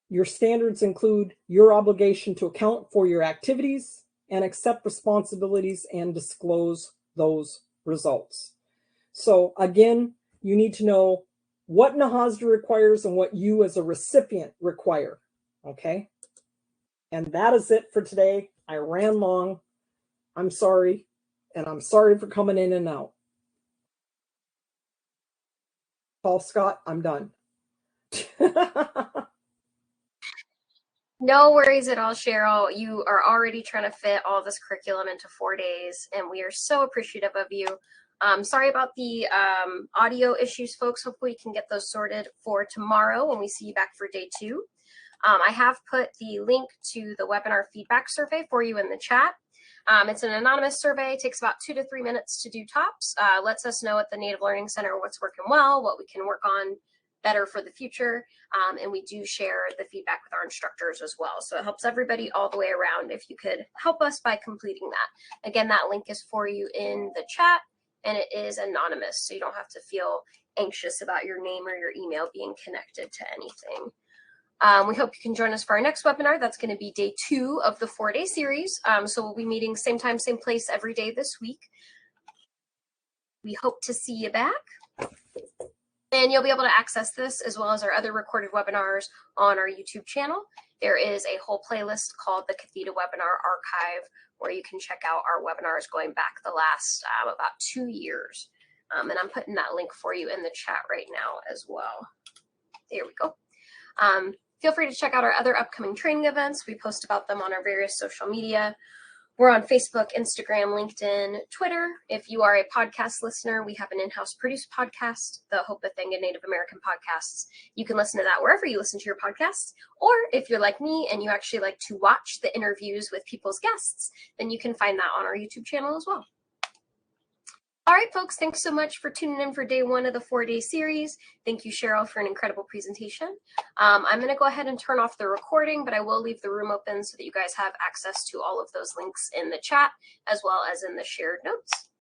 Your standards include your obligation to account for your activities and accept responsibilities and disclose those results. So again, you need to know what NAHASDA requires and what you as a recipient require, okay? And that is it for today. I ran long. I'm sorry, and I'm sorry for coming in and out. Paul Scott, I'm done. No worries at all, Cheryl. You are already trying to fit all this curriculum into 4 days, and we are so appreciative of you. Sorry about the audio issues, folks. Hopefully we can get those sorted for tomorrow when we see you back for day 2. I have put the link to the webinar feedback survey for you in the chat. It's an anonymous survey. It takes about 2 to 3 minutes to do tops. Lets us know at the Native Learning Center what's working well, what we can work on better for the future. And we do share the feedback with our instructors as well. So it helps everybody all the way around if you could help us by completing that. Again, that link is for you in the chat, and it is anonymous. So you don't have to feel anxious about your name or your email being connected to anything. We hope you can join us for our next webinar. That's going to be day 2 of the 4-day series. So we'll be meeting same time, same place every day this week. We hope to see you back. And you'll be able to access this as well as our other recorded webinars on our YouTube channel. There is a whole playlist called the Cathedra Webinar Archive where you can check out our webinars going back the last about 2 years. And I'm putting that link for you in the chat right now as well. There we go. Feel free to check out our other upcoming training events. We post about them on our various social media. We're on Facebook, Instagram, LinkedIn, Twitter. If you are a podcast listener, we have an in-house produced podcast, the Hopathanga Native American Podcasts. You can listen to that wherever you listen to your podcasts. Or if you're like me and you actually like to watch the interviews with people's guests, then you can find that on our YouTube channel as well. All right, folks, thanks so much for tuning in for day 1 of the 4-day series. Thank you, Cheryl, for an incredible presentation. I'm going to go ahead and turn off the recording, but I will leave the room open so that you guys have access to all of those links in the chat as well as in the shared notes.